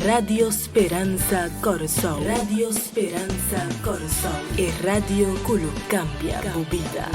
Radio Speranza Corso. Radio Speranza Corso. E radio que cambia a vida.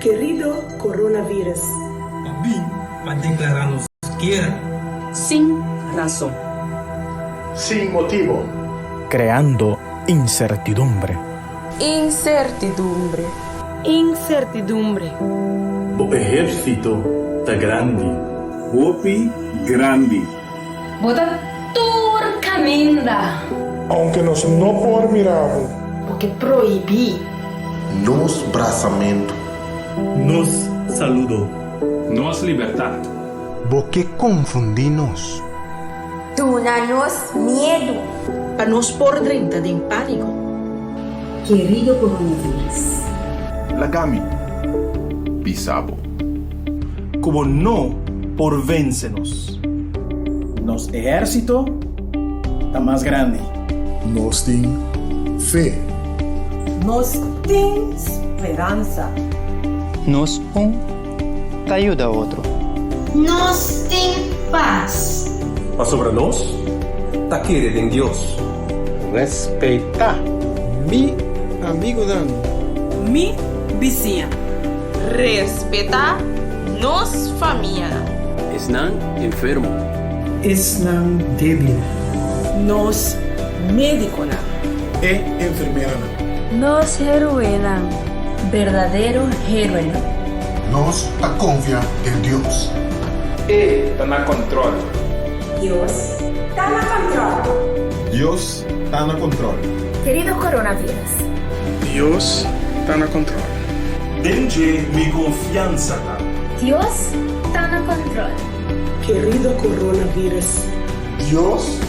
Querido coronavirus, Bem, mas declaramos guerra. Sin razón. Sin motivo. Creando incertidumbre. Incertidumbre. Incertidumbre. O exército tá grande. Golpe grande. Bota turcaminda. Aunque nos não por miravo. Porque proibí. Nos braçamento. Nos saludo. Nos libertad. Porque confundinos. Tunanos miedo. para nos pôr dentro de pánico. Querido coronavirus. Lagami. Pisabo. Como no por vence-nos. Nos ejército está más grande. Nos tem fé. Nos tem esperança. Nos te ayuda a otro. Nos tem paz. Mas sobre nós, tá querendo em Deus. Respeitar. Mi amigo Dan. Mi vizinha. Respetar nos família. Están enfermo. Estão débil. Nos médico. E enfermeira. Nos heroína. Verdadero héroe. Nos a confia em Deus. Está na controle. Dios está na controle. Deus está no controle. Querido coronavírus. Deus está na controle. Dende mi confiança. Dios está no controle. Querido coronavirus. Deus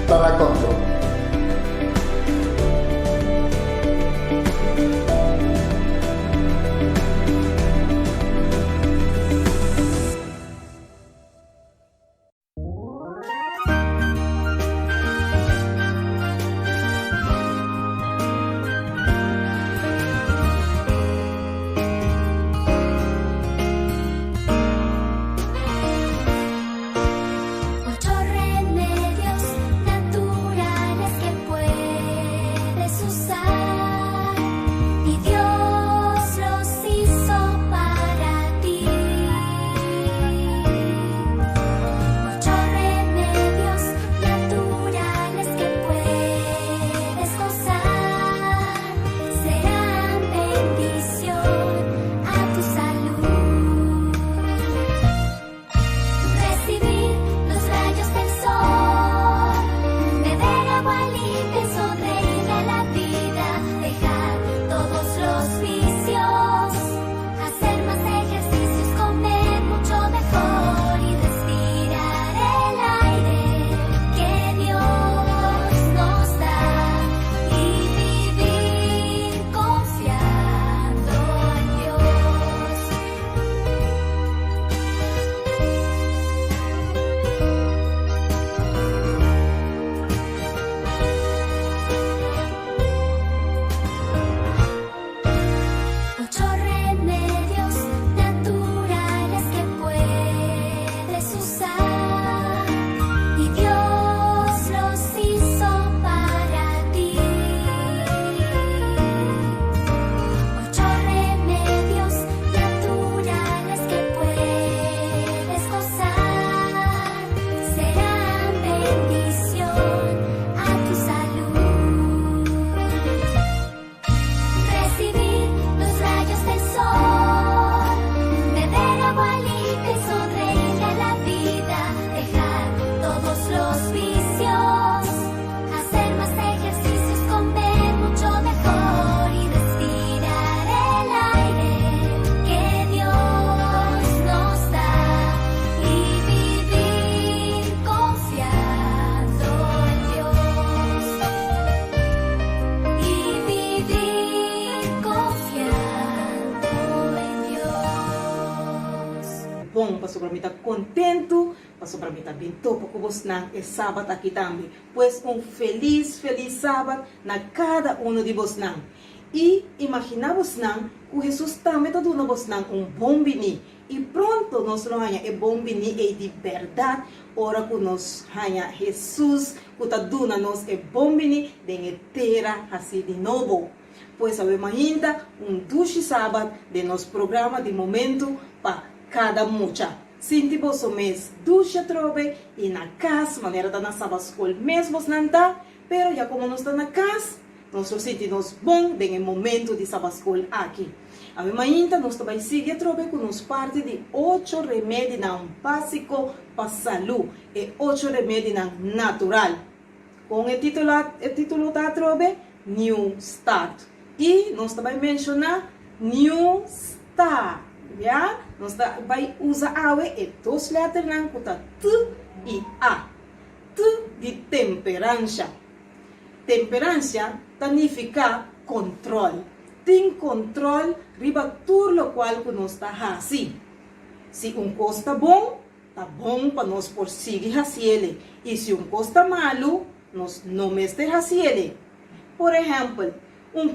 está no controle. para mim estar contento, para mim estar bem topo com você é sábado aqui também. Pois feliz sábado na cada um de vocês. E imagina vocês que Jesus também está dando vocês bom bini. E pronto, nós não é bom bini é de verdade. Ora que nós ganha Jesus, que está dando nós é bom bini, de terra assim de novo. Pois sabemos ainda duche sábado de nosso programa de momento para cada mucha. Sinti você mês duche trove e na casa, maneira da nossa escola mesmo não está, pero já como nós está na casa, nós sentimos bom de momento de sabascol aqui. A minha ainda nós também sigue trove com nos parte de 8 remédios não básico para saúde e 8 remédios não natural. Com o título da trove New Start. E nós também mencionar New Start. Já? Nós vai usar a e duas letras não cuta T e A. T de temperança. Temperança significa controle. Tem controle riba tudo o qual que nós está assim. Se coisa está bom para nós por seguir assim ele. E se coisa está malo, nós não mestre assim ele. Por exemplo,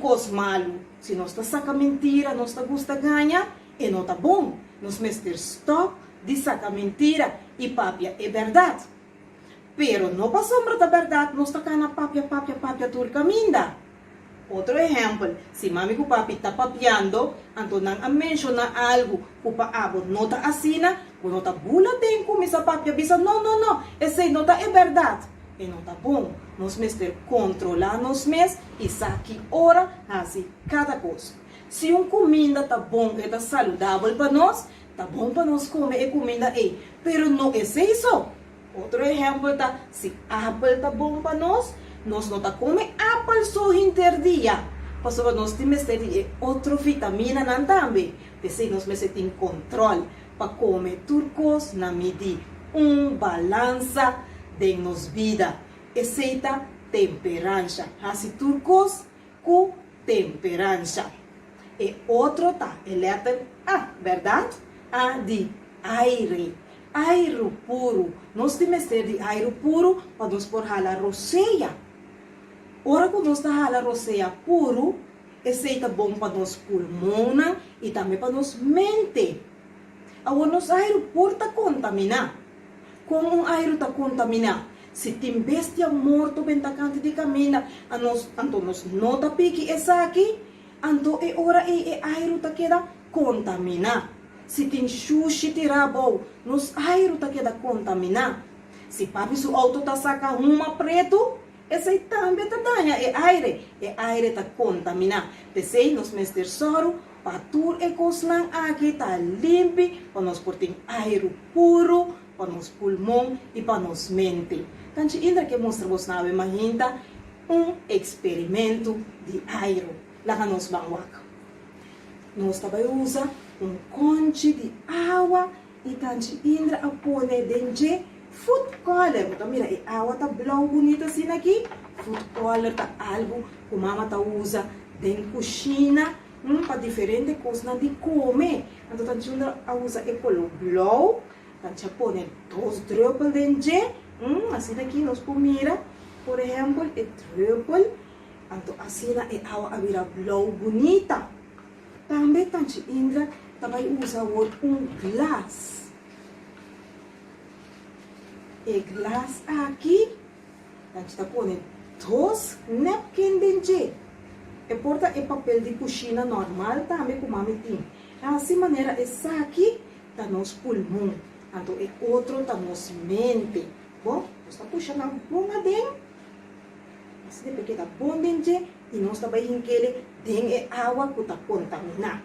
coisa malo, se nós está saca mentira, nós está gosta ganhar, e não está bom. Nós mestre stop de saca mentira e papia é verdade. Pero não para sombra da verdade, nós está cana papia turca minda. Outro exemplo, se mami com papi está papiando, então não menciona algo que o paabo não está assina, ou não está bula tem como essa papia bisa, não, esse não está é verdade. E não está bom, nós mestre controlar nós mesmos e saque hora assim cada coisa. Se comida está bom e está saudável para nós, está bom para nós comer a comida aí, pero não é isso. Outro exemplo tá, se apple está bom para nós não está comendo apple só interdia. Porque nós temos outra vitamina não também. Porque nós temos controle para comer turcos na medida balança de nossa vida. Essa temperança. Assim turcos com temperança. E outro tá, a letra A, verdade? A de aire. Aire puro. Nós temos de aire puro para nós por ralar roceia. Ora que nós ralar roceia puro, esse é bom para nós pulmão e também para nós mente. Agora, nós aire puro está contaminado. Como aire está contaminado? Se tem bestia morto bem tacante de caminho, então nós não está pique essa aqui, então é hora e aire está queda contaminado. Se tem sushi tirabo, nos aire está queda contaminado. Se papi seu auto está saca uma preto, esse também está danha, é aire está contaminado. Pensei nos mestre soro, para tudo é coisa aqui está limpo, para nós portem aire puro, para nos pulmão e para nos mente. Então, ainda que mostra você na imagina experimento de aire lá na nossa banguaca. Nós também usa conche de água e tanto ainda a pôr dentro food color. Então, mira, a água está blau bonita assim aqui. Food color está algo que a mama tá usa dentro da cozinha para diferentes coisas de comer. Então, tanto ainda a usa é color blau. Tanto põe 2 droppels dentro. Assim aqui nós comida, por exemplo, é droppel. Então, assim é água a virar blau bonita. Também tanto ainda vai usar glass. E glass aqui, a gente está pondo 2 napkins dentro. E porta é papel de cozinha normal também com mami tem. Assim maneira essa aqui está nos pulmão, então é outro está nos mente. Bom, está puxando um bom dentro. Assim porque está bom dentro e nós está bem que ele tem água que está contaminada.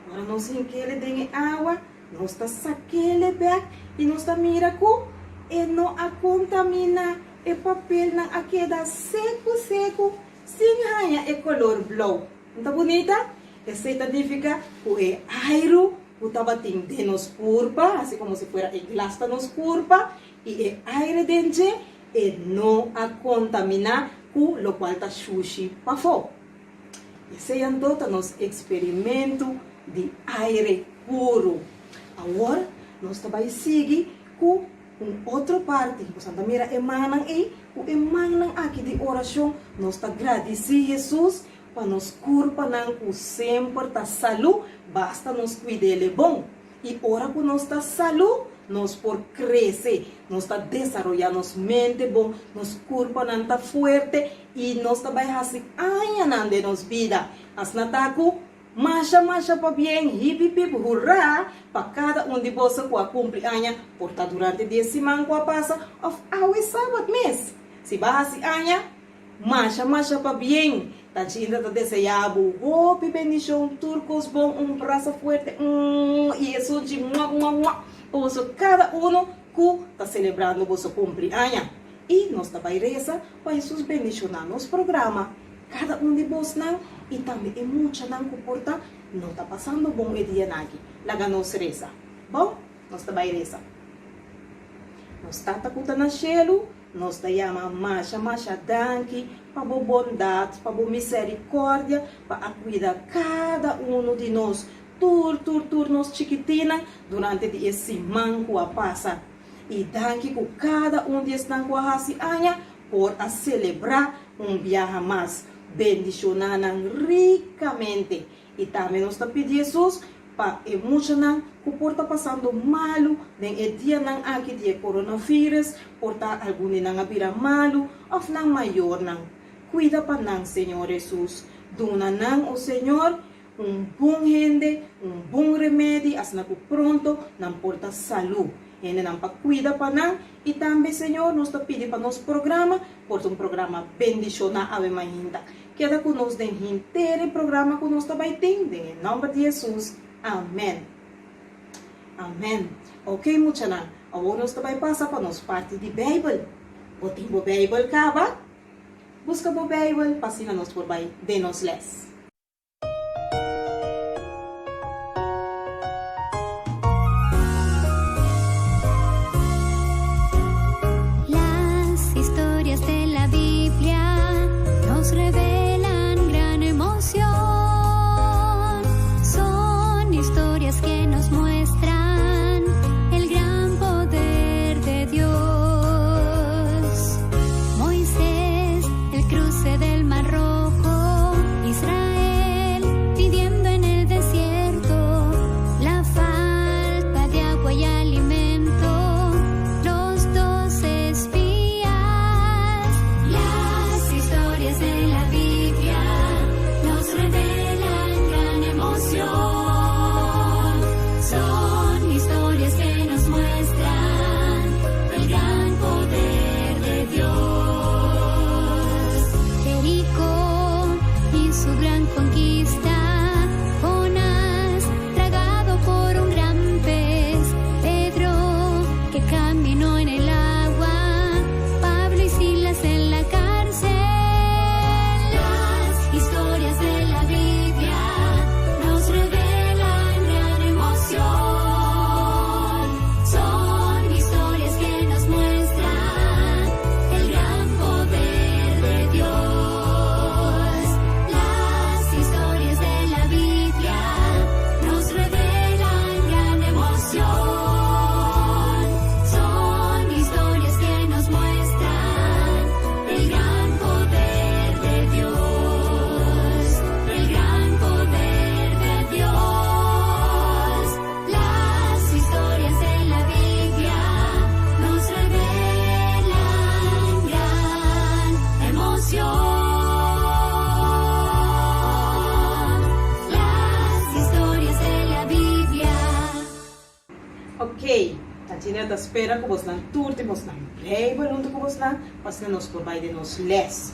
Agora nós que ele tem água. Nós está saquele back e nós está mira com e não a contamina e papel na aqui dá seco sem ranha é color blau. Não tá bonita? Essa significa que é aire que tá batendo de nos curva, assim como se fuera el glass tá nos curva e é aire dentro e não a contaminar com o qual tá sushi para fora. Esse é então nos experimento de aire puro. Agora, nós também seguimos com outra parte. Você mira, emanan aí, o emanan aqui de oração. Nós está agradecendo Jesus para nos curpa não sempre tá saúde, basta nos cuidar ele bom. E ora que nós está saúde, nós por crescer, nós está desenvolver nossa mente bom, nos curpa não está forte e nós também assim ainda não de nos vida. As nataku Masha para bem, hip hip, hurra, para cada de vocês que cumpleaños, por estar durante 10 semanas que passa, of our sábado mês. Se base aña, masha para bem, tá ainda tá desejando, golpe, bendição, turcos bom, braço forte, e isso de por isso cada que está celebrando o seu cumpleaños. E nós também reza para Jesus bendicionar nosso programa. Cada de vocês não, e também é muito não comporta, não está passando bom o dia aqui. Laga nos reza. Bom, nós também reza. Nós está tacuta na chelo, nós está chama masha danke, para a bondade, para a misericórdia, para cuidar cada de nós. Tur nos chiquitina durante esse semana que passa. E danke com cada de estão com a aña por a celebrar viaje mais. Bendicionando ricamente. E também nós está pedindo Jesus para emocionar que por estar passando malo, nem dia não aqui de coronavírus, por estar algum não abrir malo, ou não maior não. Cuida para não, Senhor Jesus. Dona não, o Senhor, bom rende, bom remédio, as não pronto, não porta saúde. E não para cuida para não. E também, Senhor, nós está pedindo para nosso programa, por programa bendicionar a ainda. Queda conosco em inteiro programa que nós também temos, em nome de Jesus. Amém. Amém. Ok, muito bem. Agora nós também passamos para nossa parte de Bíblia. Botem o Bíblia, acaba. Busca o Bíblia, passina nós por aí, de nós les. Las historias de la Biblia nos revelan gran emoción. Son historias que nos muestran el gran poder de Dios. Moisés, el cruce del Mar Rojo, Israel pidiendo en el desierto la falta de agua y alimento, los 12 espías. Las historias de la Biblia nos revelan gran emoción. Son historias que nos muestran el gran poder de Dios. Jericó y su gran conquista, Jonás tragado por un gran pez, Pedro que caminó en el agua, Pablo y Silas en la cárcel. Las historias de la Biblia nos revelan gran emoción. Son historias que nos muestran el gran poder de Dios. Las historias de la Biblia nos revelan gran emoción. Son historias que nos muestran el gran poder de Dios. El gran poder de Dios. Las historias de la Biblia nos revelan gran emoción. Las historias de la Biblia. Ok, a gente espera que você não turte, você não Bíblia, onde você não, para nos por de nos les.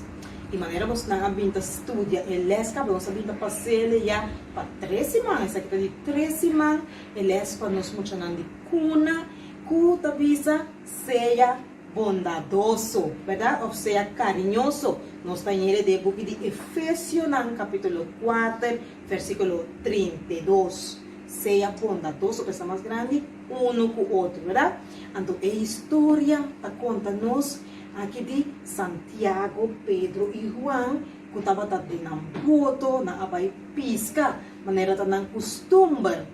E maneira você não vinda estudia e les, que você vinda passar já para 3 semanas, aqui de 3 semanas, e les para nos mostrando de cuna, cuta visa, seja bondadoso, verdade? Ou seja, carinhoso. Nós estamos em de book de Efésios, capítulo 4, versículo 32. Seja bondadoso, que é mais grande, um com o outro, verdade? Então, a história está conta-nos aqui de Santiago, Pedro e Juan, kutaba ta din ang boto na abay pisca, manera ta ng costumbre.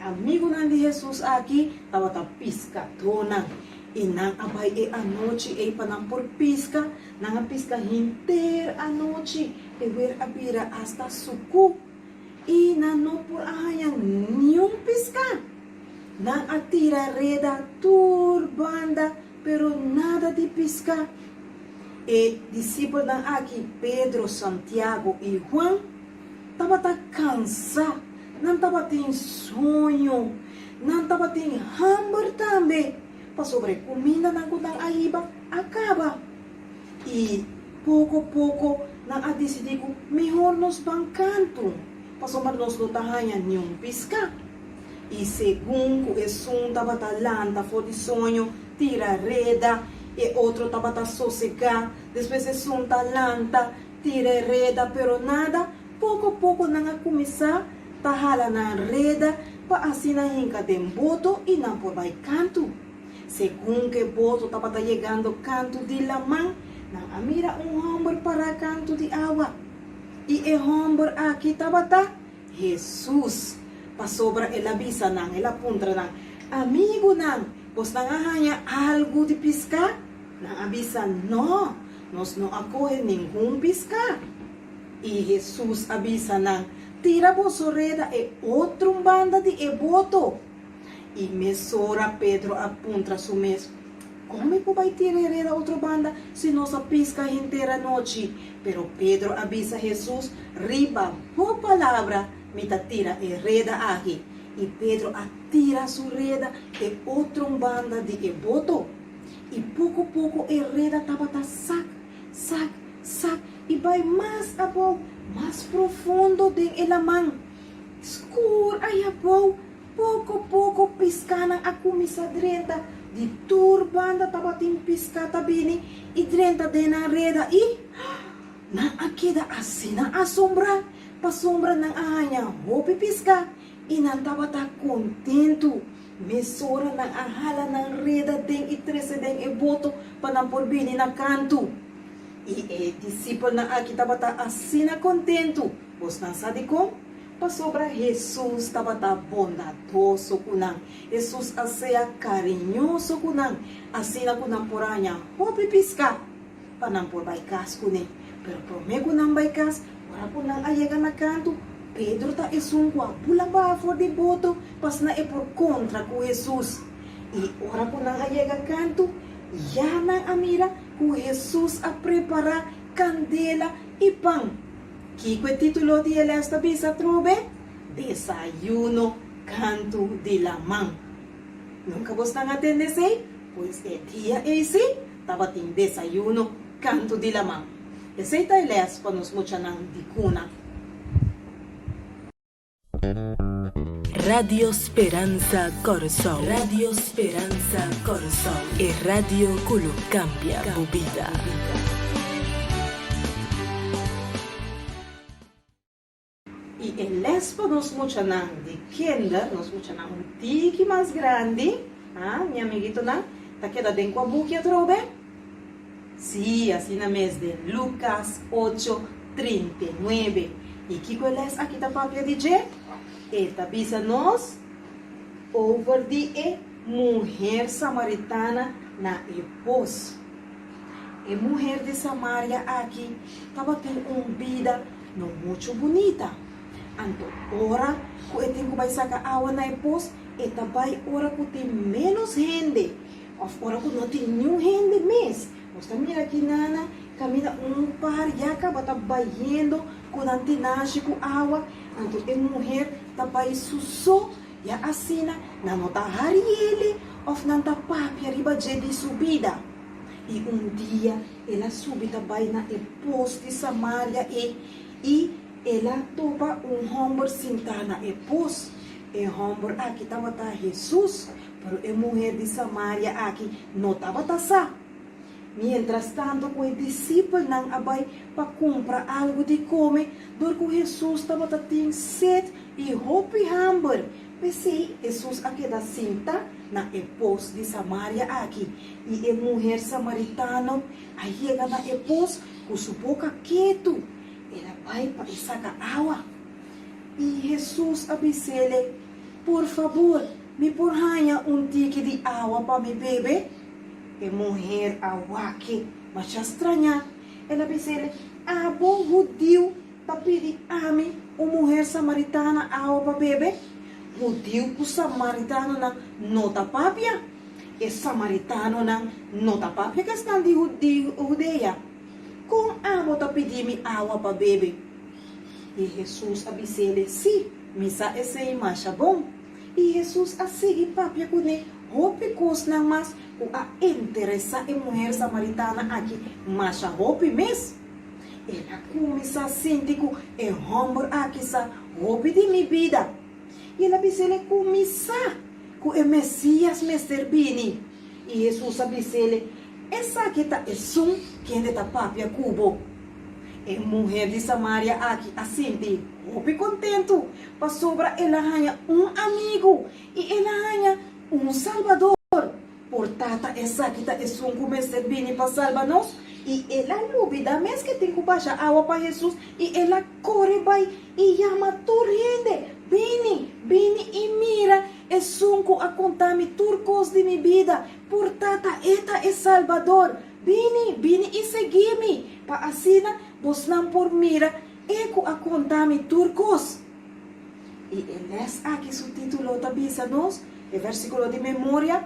Amigo nan di Jesus aqui, tava ta pisca tona. Inang abay anoche panampor pisca, nang pisca hinter anoche, wer abira hasta suku. Inano por ahayang niyong pisca. Nang atira reda turbanda, pero nada de pisca. Discípulo ng aqui, Pedro, Santiago e Juan, tava ta cansa, não tava tem sonho, não tava tem hamburger também, para sobre comida ng kutang aiba, acaba. E pouco, nang adesidi ko, melhor nos bangkanto, para sobre nos lutahanyan yung pisca. E segundo, tava ta lanta, for de sonho, tira reda, e outro tava ta sossegar, depois lanta, tira reda, pero nada, pouco nang começar, tahala na reda, pa asina hinka den boto e não por vai canto. Segundo que boto tava ta chegando canto de lamang, nang amira hombre para canto de água. E hombre aqui tava ta Jesus. Pa sobra elabisa nang, elapuntra nang, amigo nang, pos nangahanya algo de pisca? Nang abisa, no, nos no acoge ningún pisca. E Jesus abisa nang, tira bosoreda outro banda de boto. E mesora Pedro apunta su mes. Como que vai tirar outra banda se nossa pisca inteira noite? Pero Pedro avisa Jesus, riba, boa palavra, mita tira reda aqui. E Pedro atira su reda outra banda de boto. E pouco reda tava sac, e vai mais abou, mais profundo de elamang. Escuro aí abou, pouco piscana a comissa drenta, de turbanda tava tem pisca tabini, e drenta de na reda, e na akida asina assombra, pa sombra ng ahanya, hopi pisca, e não tava ta contento. Mesora ng ahala ng reda deng itrese deng boto panamporbini na kanto. E discípulo na aqui tava ta asina contento. Pos nang sadiko, pasobra Jesus tava ta bondadoso kunang. Jesus asaya carinhoso kunang. Asina kunang poranya, hopi pisca. Panampor baikas kuning. Pero promego nang baikas, wala po nang ayaga na kanto. Pedro ta esungkwa, pula ba for de boto, pas na por contra ku Jesus. E ora po nang ayega kanto, yan ang amira ku Jesus a prepara candela e pang. Kiko titulo di esta bisa trobe? Desayuno canto de lamang. Nunca vos nang atendese? Pues dia ese, taba ting desayuno canto de lamang. Ese tailes panos mucha nang dikuna. Radio Speranza Corazon. Radio Speranza Corazon. E radio culo cambia tu vida. E el lespo nos mucha nang de kinder, nos mucha nang un tiki mais grande. Ah, mi amiguito nang, ta queda den kwa bukia trobe? Sí, así na mes de Lucas 8:39. E que coeles aqui ta papia DJ? Eta bisa nos over de mulher samaritana na epos. E mulher de Samaria aqui tava tem vida não muito bonita. Anto ora ko etin ko vai saca awa na epos, eta vai ora ko tem menos gente. Of ora ko não tem nenhum gente mes. Mosta mira aqui nana, camina par ya ka bata bayendo com antinashi com água. Anto e mulher tapay suso ya asina na notahari ele of nanta papia riba de subida. E dia ela subi tabay na epos de Samaria e ela topa hombre sintana epos. E hombre aqui tava ta Jesus, pero e mulher de Samaria aqui não tava ta sa. Mientras tanto, o discípulo não abai para comprar algo de comer, dor que Jesus estava tendo sede e hopi hamburger. Pensei, Jesus aqui da cinta na epos de Samaria aqui. E a mulher samaritana aí chega na epos com sua boca quieto. vai para sacar água. E Jesus avisou-lhe, por favor, me porranha tique de água para me beber. E mulher awake, mas estranha. Ela avisou-lhe, bom judeu, tá pedindo a mim, uma mulher samaritana água para beber. Judeu com samaritano não tá papia. E samaritano não tá papia, que estão de judeia. Com água tá pedindo água para beber. E Jesus avisou-lhe, sim, misa esse imagem bom. E Jesus assim papia com ele, roupa cos não mas o a interessa em mulher samaritana aqui, mas a roupa mesmo. Ela começa a sentir que é homem aqui sa roupa de minha vida. E ela avisou-lhe começa que o Messias me servini. E Jesus avisou-lhe, essa aqui tá é som quem está papia cubo. E mulher de Samaria aqui assim, roupa contento, para sobra ela ganha amigo e ela ganha salvador. Portanto, essa aqui tá é som que me servini para salvar nós. E ela duvida mesmo que tem que baixar água para Jesus. E ela corre vai e chama toda gente. Vini e mira. É som a contar-me turcos de minha vida. Portanto, esta é Salvador. Vini e segui-me. Para assim, vos não por mira. Eco a contar-me turcos. E eles aqui o título da Bíblia nos, o versículo de memória,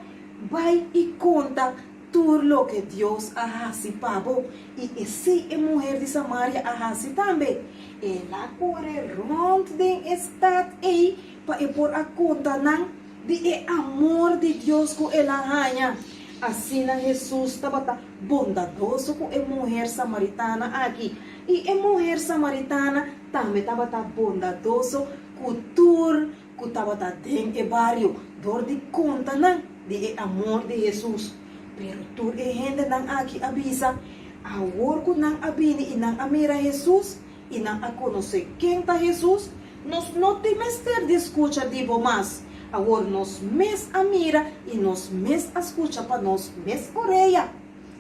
vai e conta tudo lo que Deus ahasi pabo. E se a mulher de Samaria ahasi também. Ela corre rond de estado aí para por a conta de amor de Deus que ela ganha. Assim Jesus estava bondadoso com a mulher samaritana aqui. E a mulher samaritana também estava bondadoso com tudo que estava dentro do barrio. Dor de conta de amor de Jesus. Pero tu e gente nang aqui avisa, a worko nang abini e nang amira Jesus, e nang a conhecer quem tá Jesus, nós não temos ter de escuta de mas, agora nós mes amira e nós mes escuta para nós mes oreia.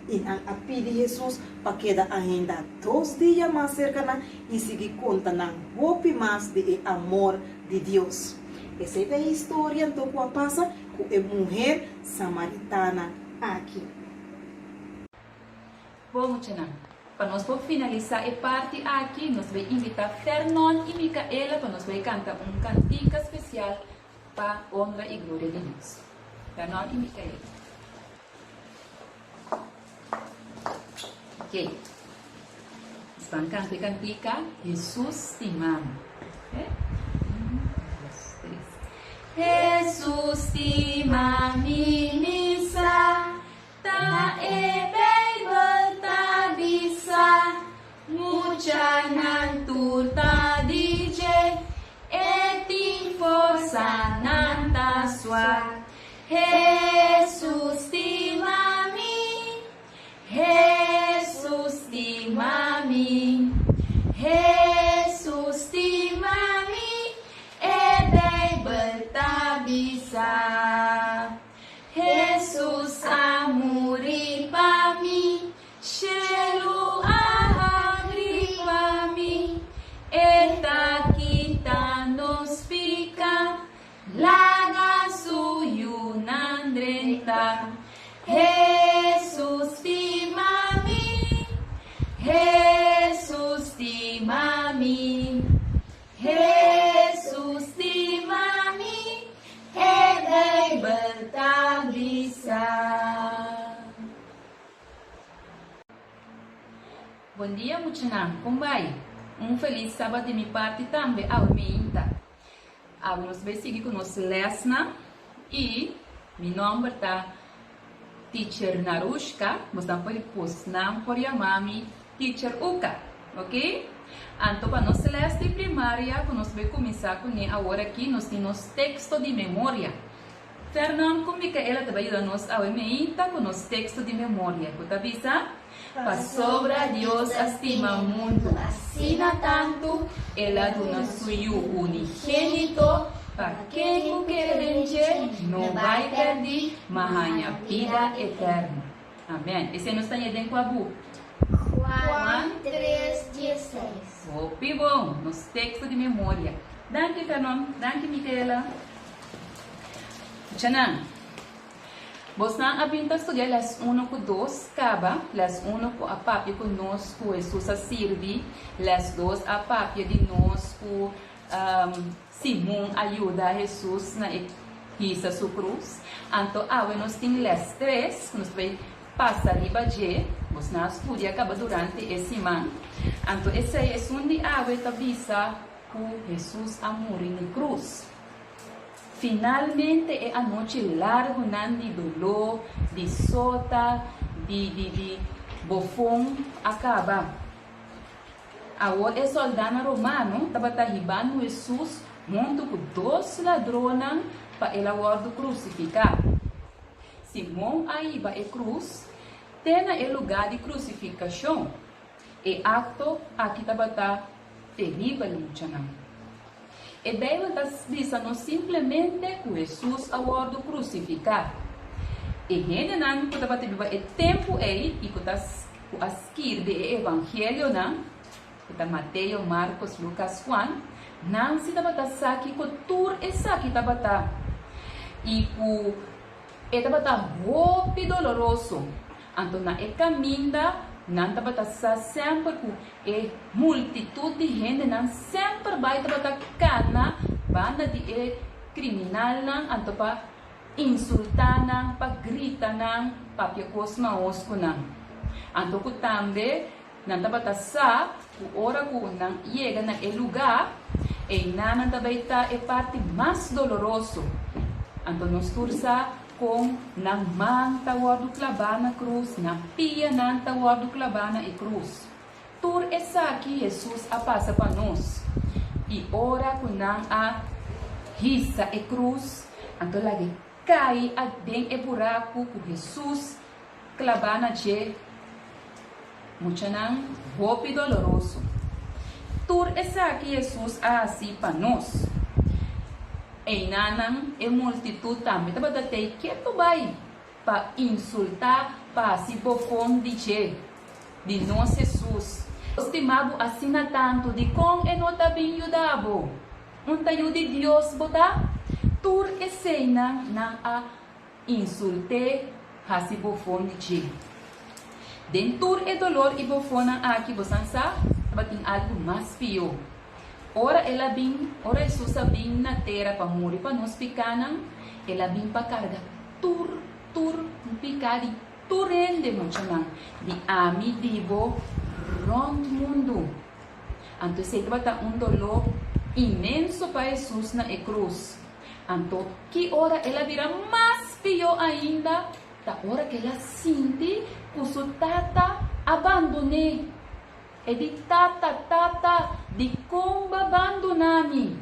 E nang a pedi Jesus para queda ainda 2 dias mais cerca e seguir conta nang hope mais de amor de Deus. Essa é a história então que passa com a mulher samaritana aqui. Bom, Tchanã, para nós finalizar a parte aqui, nós vamos invitar Fernando e Micaela para nós cantar cantiga especial para a honra e glória de Deus. Fernando e Micaela. Ok. Eles vão cantar cantiga Jesus te ama. Okay? 1, 2, 3. Jesus te ama, misa. Ta e Bible ta bisa, mucha nan turta DJ, e força nan ta sua. Jesus ti mami, Jesus ti mami, Jesus ti mami, e Bible ta bisa. Jesus amuri pa mi, shelu ahagri pa mi, eta kita nos pica, laga suyu nandrenta. Jesus ti mami, Jesus ti mami, Jesus ti mami, e berta bisa. Bom dia, Muchanam. Como vai? Feliz sábado de minha parte também. Aumenta. Vamos ver seguir com nossa lesson. E meu nome é Teacher Narushka. Nós estamos por chamar-me Teacher Uka. Ok? Então, para nossa lesson primária, nós vamos começar com agora aqui. Nós temos texto de memória. Fernando, como que ela também ajuda-nos a aumentar com nosso texto de memória? Você avisa? Para sobra Deus estima muito, assim tanto, ela dona suyo unigênito, para quem o querer não vai perder, mas a vida eterna. Amém. Esse não está dentro com a boca. Juan 3:16. Hopi bom, nos textos de memória. Danke, Canon. Danke, Micaela. Tchanan. Vos não abinta estudar las 1 com 2 caba, las 1 com a papia com nós, com Jesus a servir, las 2 a papia de nós, com Simão ajuda a Jesus na hisa sua cruz. Então, nós temos las 3, que nós vai passar riba de, vos não estuda acaba durante esse ano. Então, esse é onde a avisa que Jesus a morrer na cruz. Finalmente é a noite larga de dolor, de sota, de bofão acaba. Agora o soldado romano estava derribando Jesus junto com 2 ladrões para ele agora crucificar. Simão aí vai a cruz, tem o lugar de crucificação. E acto aqui estava terrível muito. E Deus está dizendo simplesmente que Jesus agora crucificar. E gente não que estava tendo o tempo aí e que está a esquerda do Evangelho não, que está Mateus, Marcos, Lucas, Juan, não se estava aqui que tudo essa aqui estava e que estava muito doloroso. Então na caminho não estava sempre com a multitud de gente não sempre vai estava cana banda de criminal não então para insultar não para gritar não para piacos maus com não então que também não estava sa o hora que não chega na lugar e não também está a parte mais doloroso então nós tursa com na manta do clavar na cruz, na pia nanta do clavar na cruz. Tur essa aqui Jesus a passa para nós. E ora com a risa a cruz, então lá cai a bem e buraco que Jesus clavar na je. Muito não, roupa doloroso. Tur essa aqui Jesus a assim para nós. E nanang e multitud também estava até que tu vai para insultar para se bofão de nós Jesus. Estimado assina tanto de com e não está bem ajudado. Um tayo de Deus botar tur e cena na a insulte a se bofão de dentur e dolor e bofona aqui você sabe, tem algo mais pior. Ora ela vem, ora Jesus vem na terra para morrer para nós picanan, ela vem para carregar tur picar e turende muito de ami vivo rond mundo. Então se trata dolor imenso para Jesus na cruz. Então que ora ela vira mais pior ainda, da hora que ela sente que sua tata abandonei. E di tata, di como abandonami.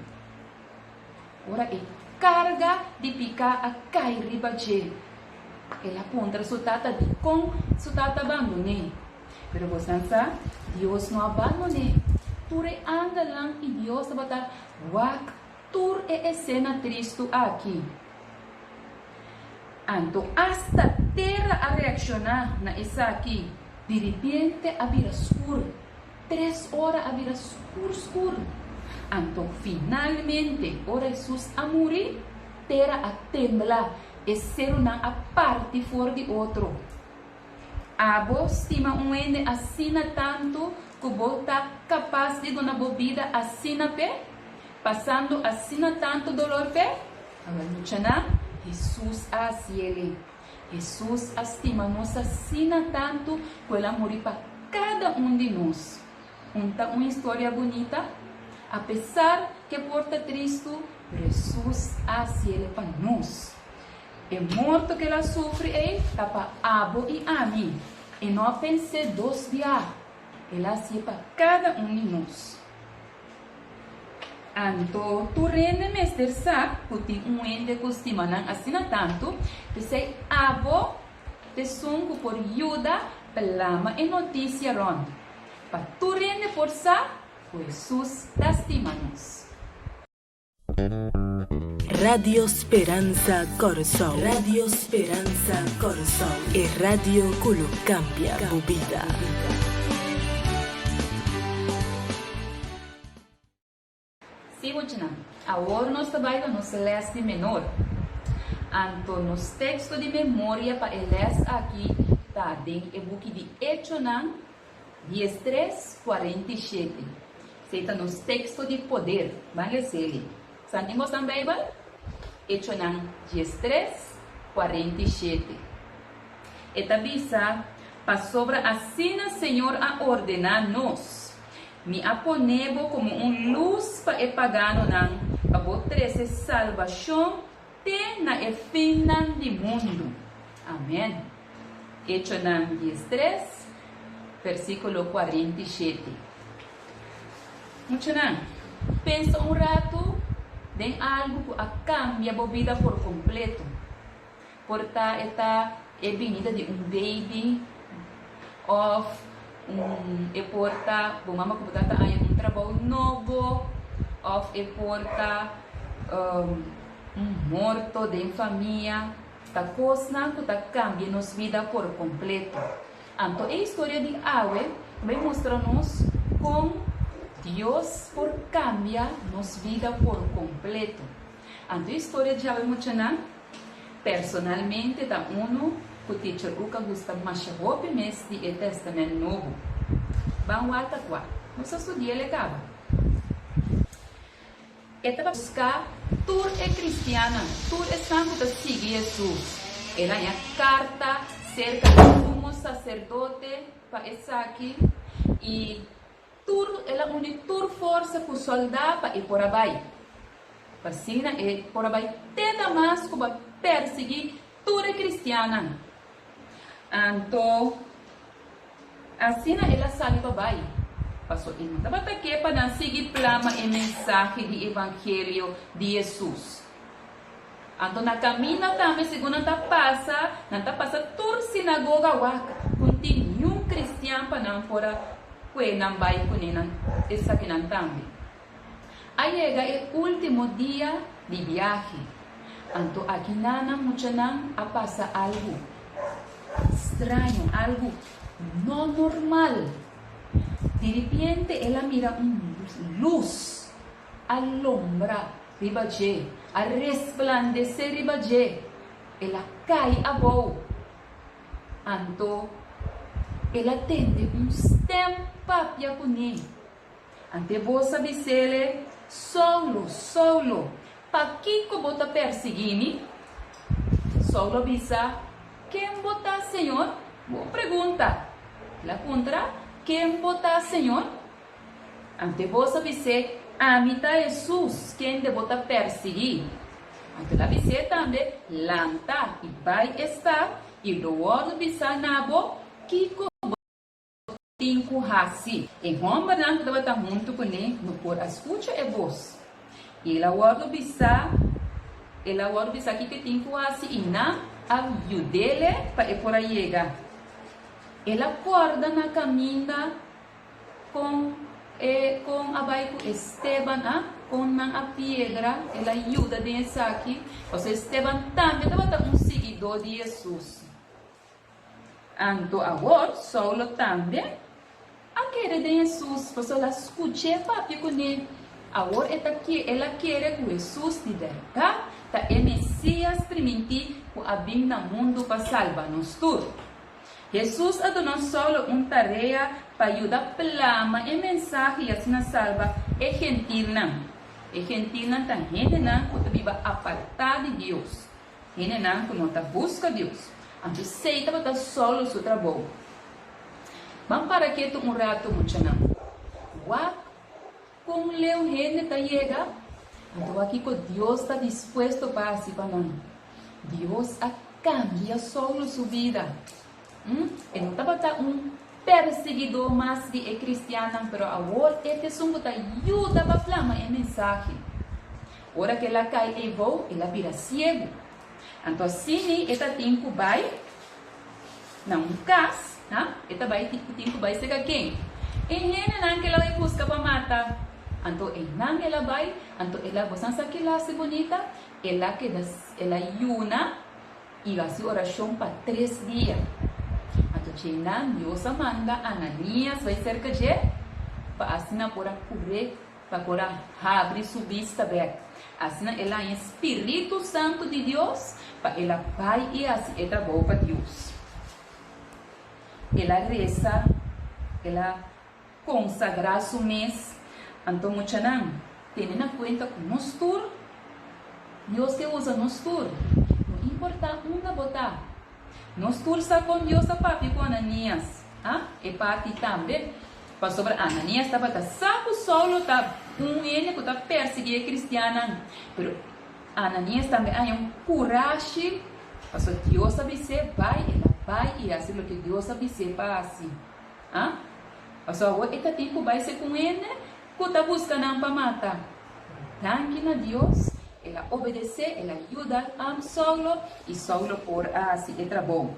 Ora e carga de picar a cair ribache. Ela contra sua tata de como sua tata abandonei. Pero você sabe, Deus não abandonei. Ture anda lá e Deus vai estar wak tur e cena triste aqui. Então, hasta terra a reaccionar na essa aqui. De repente, a vira escuro. 3 horas a vira escuro. Então, finalmente, ora Jesus a morrer, terra a temblar, e ser uma a parte fora de outro. A voz estima ende assina tanto que volta capaz de dar bebida assina pé, passando assina tanto dolor pé. Agora, Jesus a cielo. Jesus estima nos assina tanto que ela morre para cada de nós. Uma história bonita, apesar que porta triste, Jesus a cielo para nós. É morto que ela sofre é para abo e a mim. E não pensei 2 dias. Ela se para cada de nós. Então, tu rende mestre sabe que tem ende que estima não assina tanto, que sei abo te sungo por ajuda pelama e notícia ron. Para tu rende por sa, Jesus testimonios. Radio Speranza Corazón. Radio Speranza Corazón. Es radio que lo cambia tu vida. Sim, agora nós trabalhamos no celeste menor. Então, nos textos de memória para eles aqui, tá, dentro do book de Echonan 13:47. Está nos textos de poder. Vamos ler. Santimos na Bíblia? Echonan 13:47. Esta visa para sobre assim o Senhor a ordenar-nos. Me aponebo como luz para o pagano não, para trazer salvação até na fim do mundo. Amém. Echonan 13, versículo 47. Muito não. Pensa rato em algo que cambia a vida por completo. Porta esta vinda de baby ou porta mama que está em trabalho novo ou porta morto de família. Esta coisa que cambia nossa vida por completo. Então, a história de Awe vai mostrar-nos como Deus por cambia nossa vida por completo. Então, a história de Awe Muchanan, personalmente, está que o teacher Uka gusta mais de mês de Testamento Novo. Vamos lá, nós estudamos legal. Esta vai buscar tur é cristiana, tur é santo que segue Jesus. Ela é a carta cerca do sumo sacerdote para essa aqui e tur ela une tur força para o soldado para ir por abaixo. Vacina é por abaixo até Damasco para perseguir tur é cristiana. Então, assim ela sai para baixo. Passou em uma aqui para seguir plama e mensagem do Evangelho de Jesus. Então, na caminha também, segundo não passa toda sinagoga waka. Continua um cristiano para não fora que não vai com ele, essa aqui não também. Aí chega o último dia de viagem. Então, aqui não a passa algo estranho, algo não normal. De repente, ela mira luz, alumbra, ribaje, a resplandecer ribaje. Ela cai a boa. Então, ela tende papia com ele. Ante você disse solo. Para que bota perseguir-me? Solo avisa, quem bota, Senhor? Boa pergunta. Ela contra. Quem botar Senhor? Ante você dizer, amita Jesus, quem de botar perseguir? Ante la dizer também, lanta e vai estar, e do outro bisa nabo, que tinco hasi. E Roma não estava tão junto com ele, no por escuta é voz. E ela outro bisa que tinco hasi, e não ajude-lhe para ir por aí chegar. Ela acorda na caminha com abaixo Esteban, com a pedra, ela ajuda nesse aqui. Ou seja, Esteban também estava um seguidor de Jesus. Então, agora, Saulo também quer de Jesus, porque ela escuta papi com ele. Agora, ela quer que Jesus libertar, que o Messias permitir que a vinda do mundo para salvar-nos todos. Jesus adonou solo uma tarefa para ajudar a plama e mensagem assim na salva e gentil não. E gentil não está gente não que viva apartado de Deus. Gente não que não está busca Deus. Então, seita para estar solo o seu trabalho. Vamos para aqui um rato muito não. Com leu gente está chega. Então, aqui que Deus está disposto para participar não. Deus cambia solo sua vida. Ele não estava perseguidor mais de cristiano, mas agora ele ajuda para falar a mensagem. Ora que ela cai e voa, ela vira cego. Então, assim, ela tem que vai, não casa, ela vai ter que ser quem? E não que ela vai buscar para matar. Então, não ela vai, então ela vai ser aquela bonita, ela ajuda e faz oração para 3 dias. Então, Deus manda Ananias vai cerca de para assinar por cobrir para cora abrir su vista ver. Assim, ela é Espírito Santo de Deus, para ela vai e assim é trabalho para Deus. Ela reza, ela consagra seu mês. Então, muita não tem na conta com nós tur. Deus que usa nós tur. Não importa onde botar. Nós tur está com Deus a papi com Ananias. E parte também. Pastor Ananias estava saco solo, tá ele que está perseguindo cristiana. Mas Ananias também tem coragem. Pastor Deus sabe se vai, ela vai e assim o que Deus sabe se passa. Pastor agora é tempo vai ser com ele, que está buscando para matar. Danke a Deus, ela obedece, ela ajuda a solo e solo por assim é trabalho.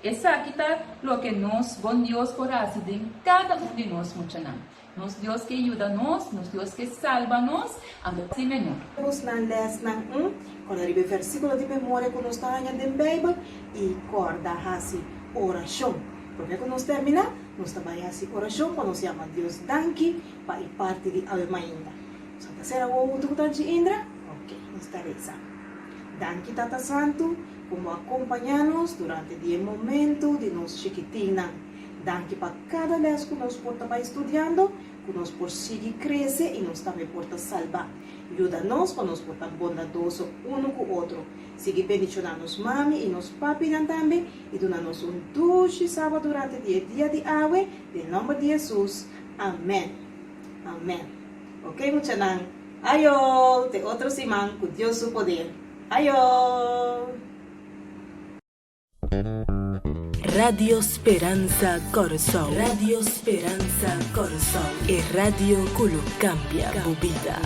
Essa aqui está o que nós, bom Deus, por assim, de cada um de nós, muito não. Nós Deus que ajuda nós Deus que salva nós, ando assim melhor. Vamos na lesson 1, quando arriva o versículo de memória que nós estamos lendo na Bíblia, e corda assim, oração. Porque quando nós terminamos, nós também assim, oração, quando nós chama Deus danke, para ir parte de alma ainda. Santa será o outro que está Indra? Ok, nós está rezando. Danke, Tata Santo, como acompanhar-nos durante o momento de nós chiquitina. Danke para cada vez que nós podemos estudando, que nós podemos crescer e nós também podemos salvar. Ajuda-nos para nós podemos bondadoso um com o outro. Siga bendicionando-nos mami e nos papi também e dando-nos dulce sábado durante o dia de hoje, em nome de Jesus. Amém. Amém. Ok, mucha nang. Ayo, te outro simang, com Deus o poder. Ayo. Radio Speranza Corsol. Radio Speranza Corsol. E radio que lo cambia tu vida.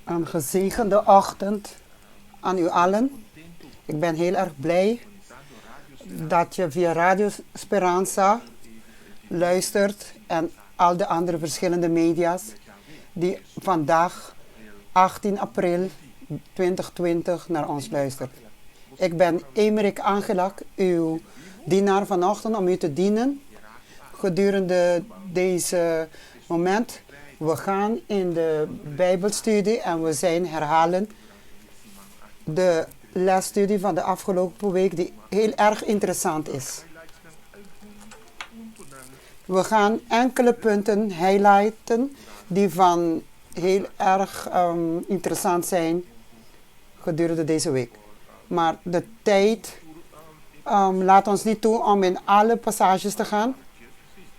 Een gezegende ochtend aan u allen. Ik ben heel erg blij dat je via Radio Speranza luistert en al de andere verschillende media's die vandaag 18 april 2020 naar ons luistert. Ik ben Emerik Angelak, uw dienaar vanochtend om u te dienen gedurende deze moment. We gaan in de Bijbelstudie en we zijn herhalen de lesstudie van de afgelopen week die heel erg interessant is. We gaan enkele punten highlighten die van heel erg interessant zijn gedurende deze week. Maar de tijd laat ons niet toe om in alle passages te gaan.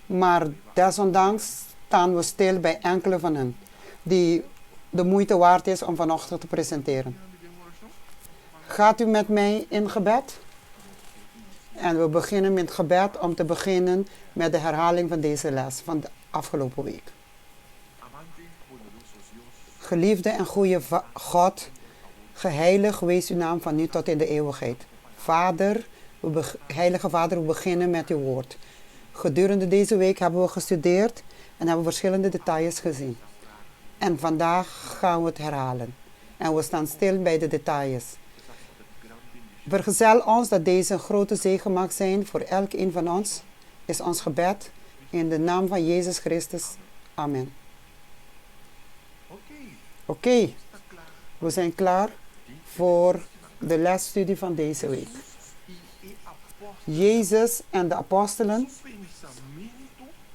Maar desondanks staan we stil bij enkele van hen die de moeite waard is om vanochtend te presenteren. Gaat u met mij in gebed? En we beginnen met gebed om te beginnen met de herhaling van deze les van de afgelopen week. Geliefde en goede God, geheiligd wees uw naam van nu tot in de eeuwigheid. Vader, Heilige Vader, we beginnen met uw woord. Gedurende deze week hebben we gestudeerd en hebben verschillende details gezien. En vandaag gaan we het herhalen. En we staan stil bij de details. Vergezel ons dat deze een grote zegen mag zijn voor elkeen van ons, is ons gebed. In de naam van Jezus Christus. Amen. Oké, we zijn klaar voor de lesstudie van deze week. Jezus en de apostelen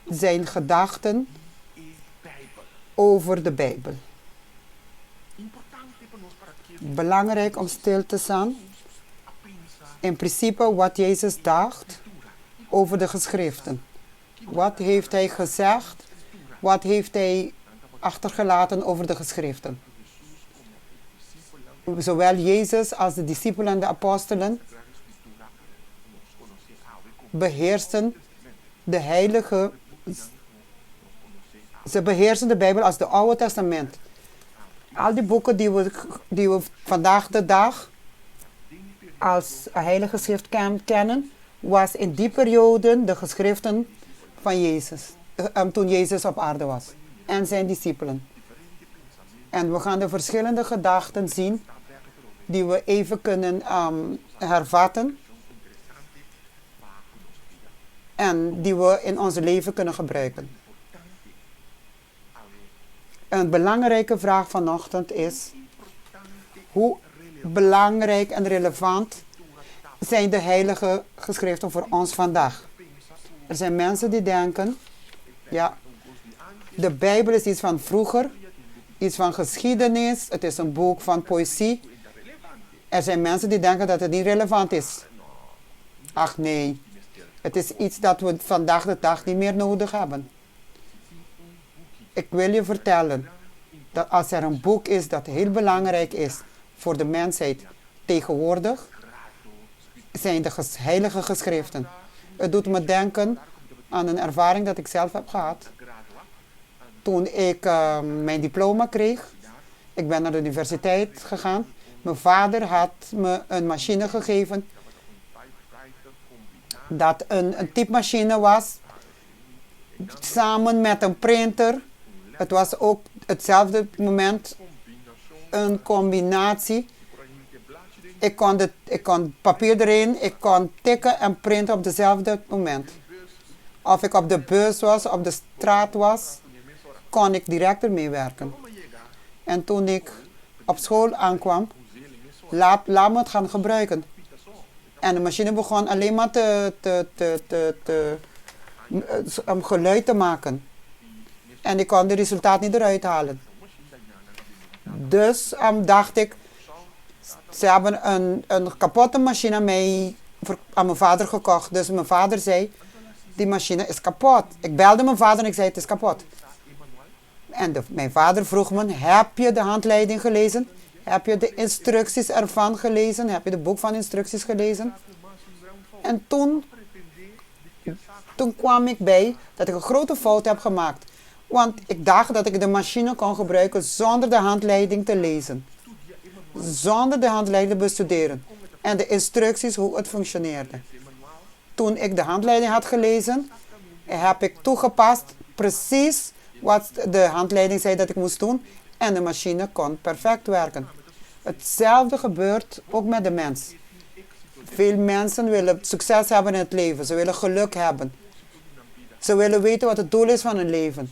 zijn gedachten over de Bijbel. Belangrijk om stil te staan. In principe wat Jezus dacht over de geschriften. Wat heeft hij gezegd? Wat heeft hij achtergelaten over de geschriften? Zowel Jezus als de discipelen en de apostelen beheersen de heilige. Ze beheersen de Bijbel als de Oude Testament. Al die boeken die we vandaag de dag als heilige schrift kennen, was in die periode de geschriften van Jezus. Toen Jezus op aarde was. En zijn discipelen. En we gaan de verschillende gedachten zien die we even kunnen hervatten. En die we in ons leven kunnen gebruiken. Een belangrijke vraag vanochtend is: hoe belangrijk en relevant zijn de heilige geschriften voor ons vandaag? Er zijn mensen die denken, ja, de Bijbel is iets van vroeger, iets van geschiedenis, het is een boek van poëzie. Er zijn mensen die denken dat het niet relevant is. Ach nee, het is iets dat we vandaag de dag niet meer nodig hebben. Ik wil je vertellen dat als er een boek is dat heel belangrijk is voor de mensheid tegenwoordig, zijn de heilige geschriften. Het doet me denken aan een ervaring dat ik zelf heb gehad. Toen ik mijn diploma kreeg, ik ben naar de universiteit gegaan. Mijn vader had me een machine gegeven dat een typemachine was, samen met een printer. Het was ook hetzelfde moment een combinatie. Ik kon papier erin, ik kon tikken en printen op dezelfde moment. Of ik op de bus was, op de straat was, kon ik direct ermee werken. En toen ik op school aankwam, laat me het gaan gebruiken. En de machine begon alleen maar geluid te maken. En ik kon de resultaat niet eruit halen. Dus dacht ik, ze hebben een kapotte machine aan mijn vader gekocht. Dus mijn vader zei, die machine is kapot. Ik belde mijn vader en ik zei, het is kapot. En mijn vader vroeg me, heb je de handleiding gelezen? Heb je de instructies ervan gelezen? Heb je het boek van instructies gelezen? En toen kwam ik bij dat ik een grote fout heb gemaakt. Want ik dacht dat ik de machine kon gebruiken zonder de handleiding te lezen. zonder de handleiding bestuderen en de instructies hoe het functioneerde. Toen ik de handleiding had gelezen, heb ik toegepast precies wat de handleiding zei dat ik moest doen en de machine kon perfect werken. Hetzelfde gebeurt ook met de mens. Veel mensen willen succes hebben in het leven. Ze willen geluk hebben. Ze willen weten wat het doel is van hun leven.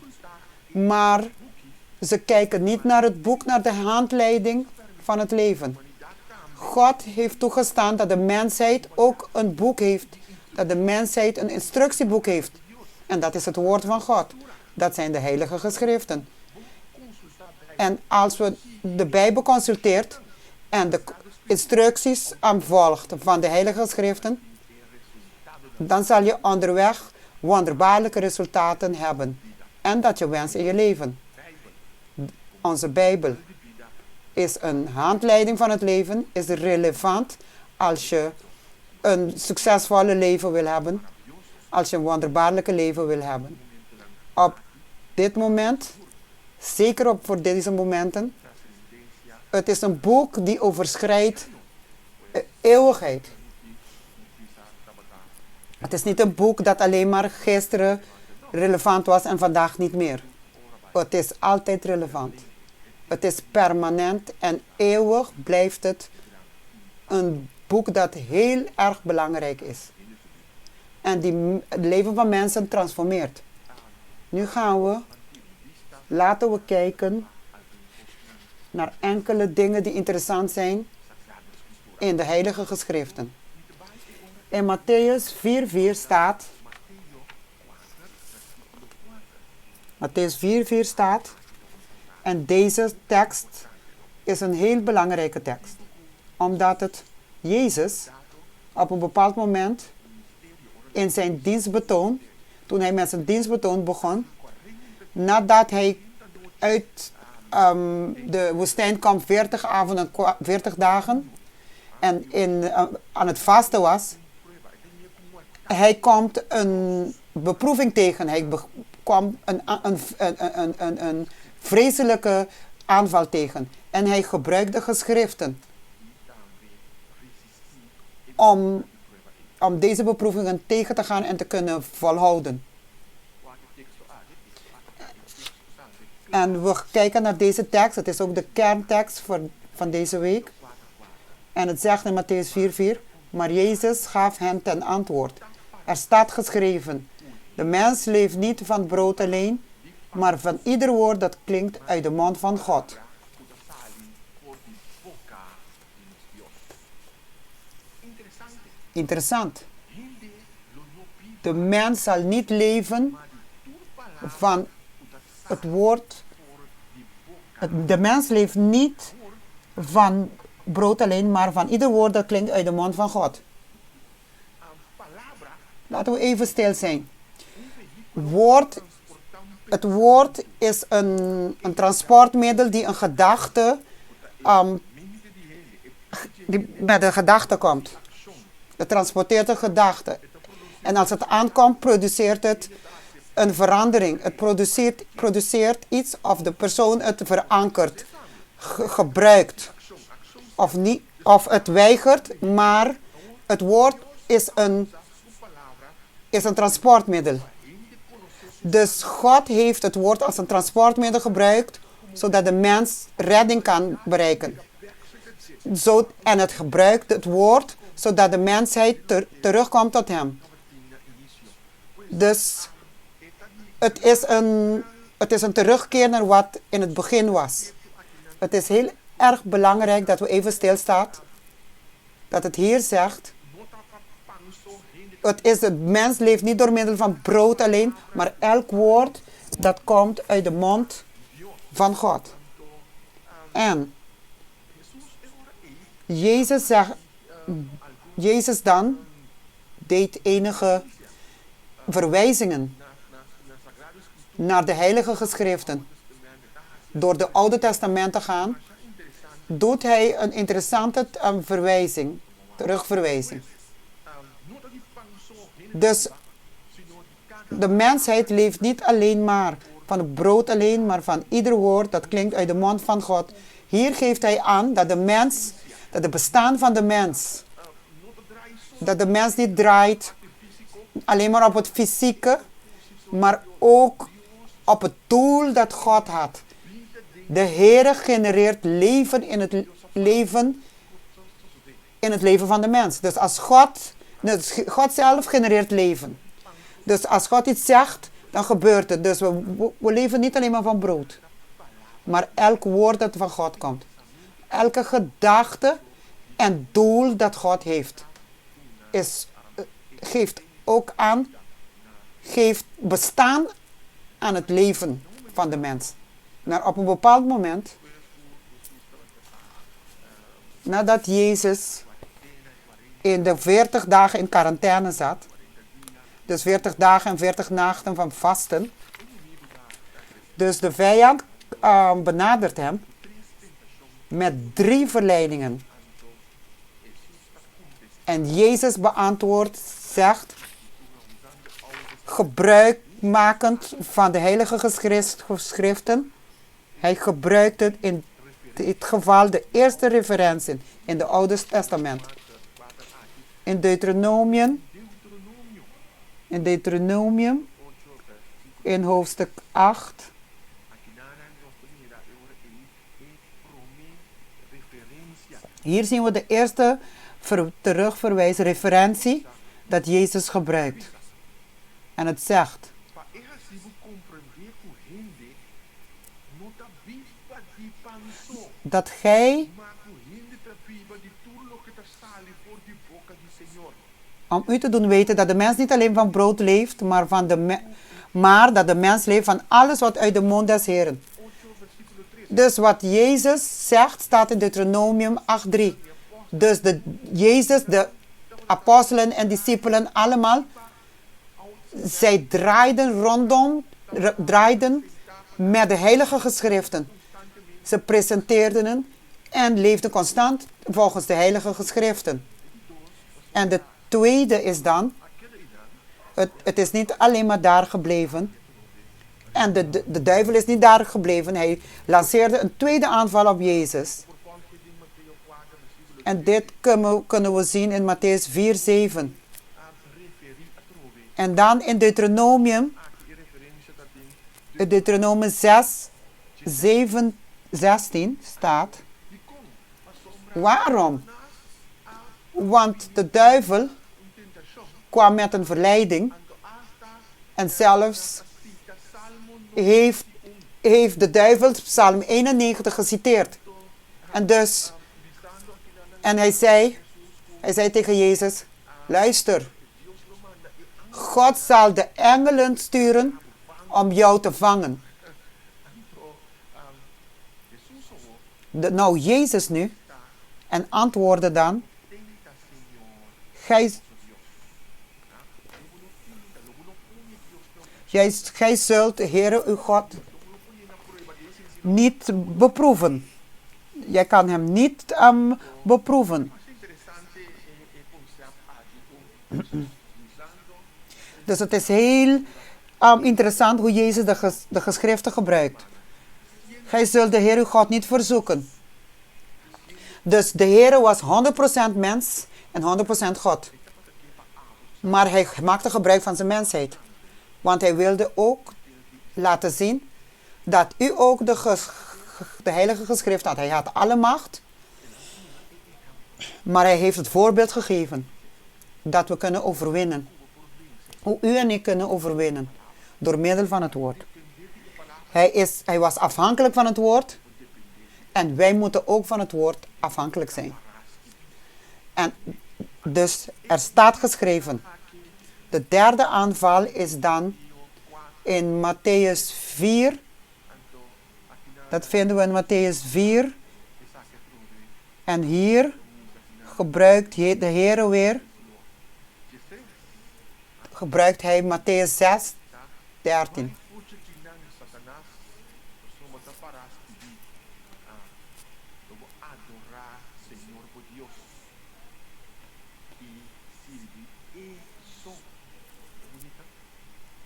Maar ze kijken niet naar het boek, naar de handleiding van het leven. God heeft toegestaan dat de mensheid ook een boek heeft. Dat de mensheid een instructieboek heeft. En dat is het woord van God. Dat zijn de heilige geschriften. En als we de Bijbel consulteert en de instructies volgt van de heilige geschriften, dan zal je onderweg wonderbaarlijke resultaten hebben. En dat je wenst in je leven. Onze Bijbel is een handleiding van het leven, is relevant als je een succesvolle leven wil hebben, als je een wonderbaarlijke leven wil hebben. Op dit moment, zeker voor deze momenten, het is een boek die overschrijdt eeuwigheid. Het is niet een boek dat alleen maar gisteren relevant was en vandaag niet meer. Het is altijd relevant. Het is permanent en eeuwig blijft het een boek dat heel erg belangrijk is. En die het leven van mensen transformeert. Nu laten we kijken naar enkele dingen die interessant zijn in de heilige geschriften. In Matthäus 4:4 staat, en deze tekst is een heel belangrijke tekst, omdat het Jezus op een bepaald moment in zijn dienstbetoon, toen hij met zijn dienstbetoon begon, nadat hij uit de woestijn kwam 40 avonden, 40 dagen en aan het vasten was, hij komt een beproeving tegen. Hij kwam een vreselijke aanval tegen. En hij gebruikte geschriften om deze beproevingen tegen te gaan en te kunnen volhouden. En we kijken naar deze tekst. Het is ook de kerntekst van deze week. En het zegt in Matthäus 4:4. Maar Jezus gaf hen ten antwoord. Er staat geschreven. De mens leeft niet van brood alleen, maar van ieder woord dat klinkt uit de mond van God. Interessant. De mens zal niet leven van het woord. De mens leeft niet van brood alleen, maar van ieder woord dat klinkt uit de mond van God. Laten we even stil zijn. Het woord is een transportmiddel die een gedachte, die met een gedachte komt. Het transporteert een gedachte. En als het aankomt, produceert het een verandering. Het produceert iets of de persoon het verankert, gebruikt. Of het weigert, maar het woord is een transportmiddel. Dus God heeft het woord als een transportmiddel gebruikt, zodat de mens redding kan bereiken. En het gebruikt het woord, zodat de mensheid terugkomt tot hem. Dus het is een terugkeer naar wat in het begin was. Het is heel erg belangrijk dat we even stilstaan. Dat het hier zegt. Het mens leeft niet door middel van brood alleen, maar elk woord dat komt uit de mond van God. En Jezus dan deed enige verwijzingen naar de heilige geschriften. Door de Oude Testament te gaan, doet hij een interessante terugverwijzing. Dus de mensheid leeft niet alleen maar van het brood alleen, maar van ieder woord dat klinkt uit de mond van God. Hier geeft hij aan dat dat het bestaan van de mens, dat de mens niet draait alleen maar op het fysieke, maar ook op het doel dat God had. De Heere genereert leven in het leven van de mens. Dus als God zelf genereert leven. Dus als God iets zegt, dan gebeurt het. Dus we leven niet alleen maar van brood. Maar elk woord dat van God komt. Elke gedachte en doel dat God heeft. Geeft bestaan aan het leven van de mens. Maar op een bepaald moment, nadat Jezus in de 40 dagen in quarantaine zat, dus 40 dagen en 40 nachten van vasten, dus de vijand benadert hem met 3 verleidingen. En Jezus beantwoordt, zegt, gebruikmakend van de heilige geschriften. Hij gebruikt het in dit geval de eerste referentie in het Oude Testament. In Deuteronomium, in hoofdstuk 8. Hier zien we de eerste terugverwijs, referentie dat Jezus gebruikt. En het zegt: dat gij, om u te doen weten dat de mens niet alleen van brood leeft, maar dat de mens leeft van alles wat uit de mond des Heren. Dus wat Jezus zegt, staat in Deuteronomium 8:3. Dus Jezus, de apostelen en discipelen allemaal, zij draaiden met de heilige geschriften. Ze presenteerden het en leefden constant volgens de heilige geschriften. En de tweede is dan, het is niet alleen maar daar gebleven. En de duivel is niet daar gebleven. Hij lanceerde een tweede aanval op Jezus. En dit kunnen we zien in Matthäus 4:7. En dan in Deuteronomium 6:16 staat: waarom? Want de duivel kwam met een verleiding en zelfs heeft de duivel Psalm 91 geciteerd. En hij zei tegen Jezus: luister, God zal de engelen sturen om jou te vangen. Nou, Jezus nu, en antwoordde dan: Gij zult de Heere uw God niet beproeven. Jij kan hem niet beproeven. Dus het is heel interessant hoe Jezus de geschriften gebruikt. Gij zult de Heer uw God niet verzoeken. Dus de Heer was 100% mens en 100% God. Maar hij maakte gebruik van zijn mensheid. Want hij wilde ook laten zien dat u ook de heilige geschrift had. Hij had alle macht. Maar hij heeft het voorbeeld gegeven dat we kunnen overwinnen. Hoe u en ik kunnen overwinnen. Door middel van het woord. Hij was afhankelijk van het woord. En wij moeten ook van het woord afhankelijk zijn. En dus er staat geschreven. De derde aanval is dan in Matthäus 4. Dat vinden we in Matthäus 4. En hier gebruikt de Heer weer. Gebruikt hij Matthäus 6:13.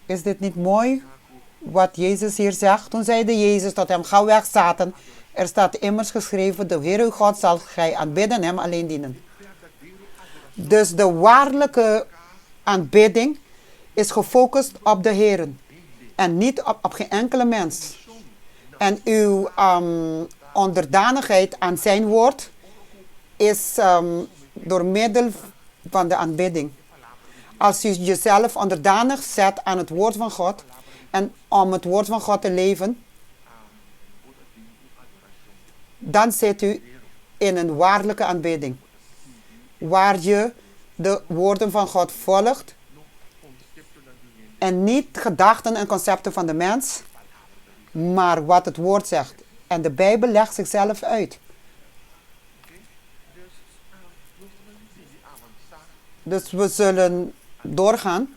Is dit niet mooi? wat Jezus hier zegt? Toen zeide Jezus tot hem, ga weg Satan. Er staat immers geschreven, de Heer uw God zal gij aanbidden, hem alleen dienen. Dus de waarlijke aanbidding is gefocust op de Heer. En niet op geen enkele mens. En uw onderdanigheid aan zijn woord is door middel van de aanbidding. Als u jezelf onderdanig zet aan het woord van God en om het woord van God te leven, dan zit u in een waarlijke aanbidding. Waar je de woorden van God volgt en niet gedachten en concepten van de mens, maar wat het woord zegt. En de Bijbel legt zichzelf uit. Dus we zullen doorgaan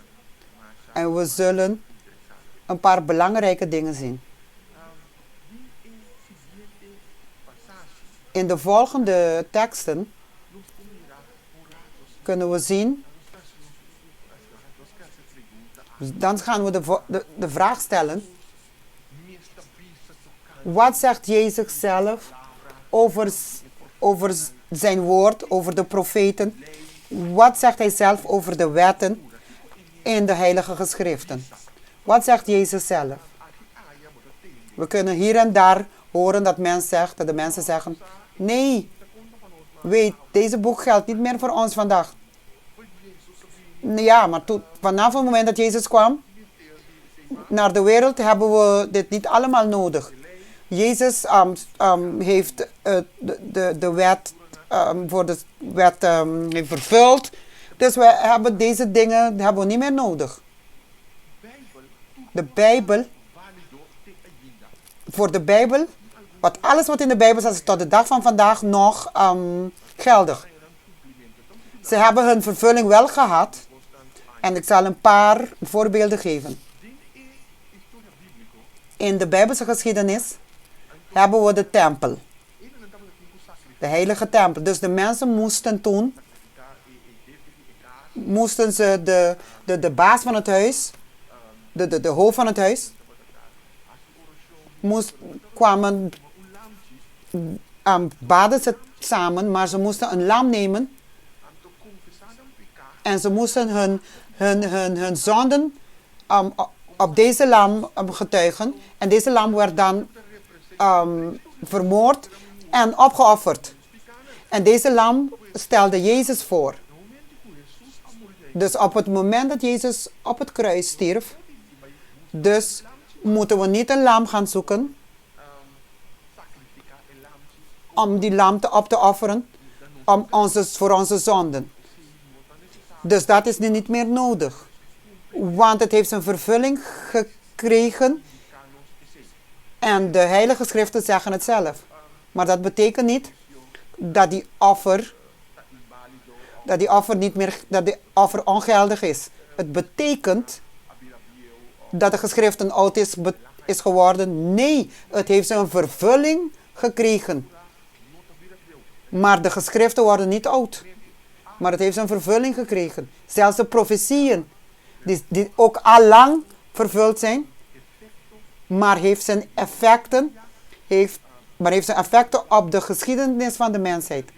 en we zullen een paar belangrijke dingen zien. In de volgende teksten kunnen we zien, dan gaan we de vraag stellen, wat zegt Jezus zelf over zijn woord, over de profeten? Wat zegt hij zelf over de wetten in de heilige geschriften? Wat zegt Jezus zelf? We kunnen hier en daar horen dat de mensen zeggen, nee, weet, deze boek geldt niet meer voor ons vandaag. Ja, maar vanaf het moment dat Jezus kwam naar de wereld, hebben we dit niet allemaal nodig. Jezus heeft de wet voor de wet vervuld. Dus we hebben deze dingen niet meer nodig. De Bijbel, voor de Bijbel, alles wat in de Bijbel staat, is tot de dag van vandaag nog geldig. Ze hebben hun vervulling wel gehad. En ik zal een paar voorbeelden geven. In de Bijbelse geschiedenis hebben we de tempel. De heilige tempel. Dus de mensen moesten toen, de baas van het huis, de hoofd van het huis, baden ze samen, maar ze moesten een lam nemen. En ze moesten hun zonden op deze lam getuigen. En deze lam werd dan vermoord en opgeofferd. En deze lam stelde Jezus voor. Dus op het moment dat Jezus op het kruis stierf, dus moeten we niet een lam gaan zoeken om die lam op te offeren voor onze zonden. Dus dat is nu niet meer nodig. Want het heeft zijn vervulling gekregen. En de heilige schriften zeggen het zelf. Maar dat betekent niet dat die offer ongeldig is. Het betekent dat de geschriften oud is geworden. Nee, het heeft zijn vervulling gekregen. Maar de geschriften worden niet oud. Maar het heeft zijn vervulling gekregen. Zelfs de profetieën, die ook al lang vervuld zijn, maar heeft zijn effecten op de geschiedenis van de mensheid.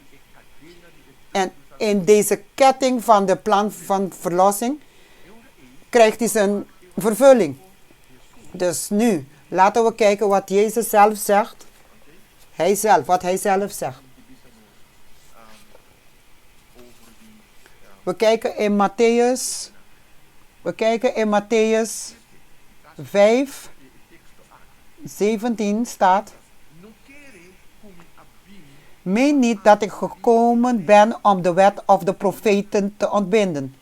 En in deze ketting van de plan van verlossing krijgt hij zijn vervulling. Dus nu, laten we kijken wat Jezus zelf zegt. Wat hij zelf zegt. We kijken in Matthäus 5, 17 staat: meen niet dat ik gekomen ben om de wet of de profeten te ontbinden.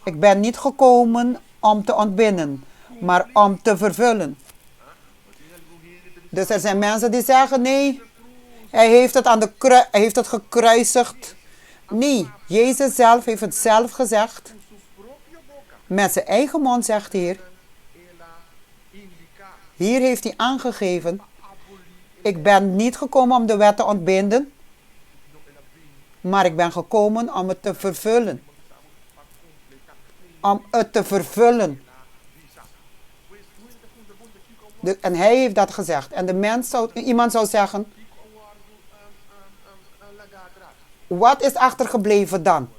Ik ben niet gekomen om te ontbinden, maar om te vervullen. Dus er zijn mensen die zeggen, nee, hij heeft het gekruisigd. Nee, Jezus zelf heeft het zelf gezegd. Met zijn eigen mond zegt hij hier. Hier heeft hij aangegeven, ik ben niet gekomen om de wet te ontbinden, maar ik ben gekomen om het te vervullen. Om het te vervullen. En hij heeft dat gezegd. En iemand zou zeggen, wat is achtergebleven dan?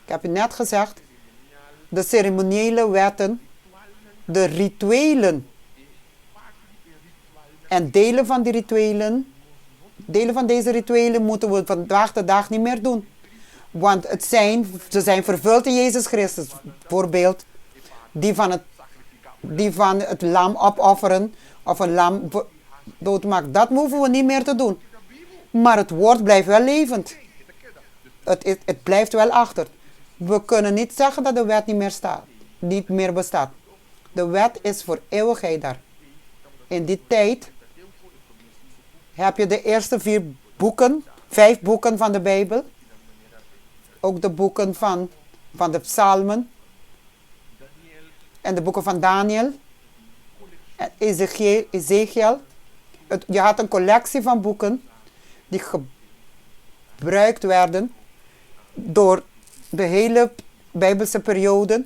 Ik heb je net gezegd, de ceremoniële wetten, de rituelen. En delen van deze rituelen moeten we vandaag de dag niet meer doen. Want ze zijn vervuld in Jezus Christus. Bijvoorbeeld die van het lam opofferen of een lam doodmaken. Dat hoeven we niet meer te doen. Maar het woord blijft wel levend. Het blijft wel achter. We kunnen niet zeggen dat de wet niet meer bestaat. De wet is voor eeuwigheid daar. In die tijd heb je de eerste 5 boeken van de Bijbel. Ook de boeken van de Psalmen. En de boeken van Daniel. En Ezekiel. Je had een collectie van boeken die gebruikt werden door de hele Bijbelse periode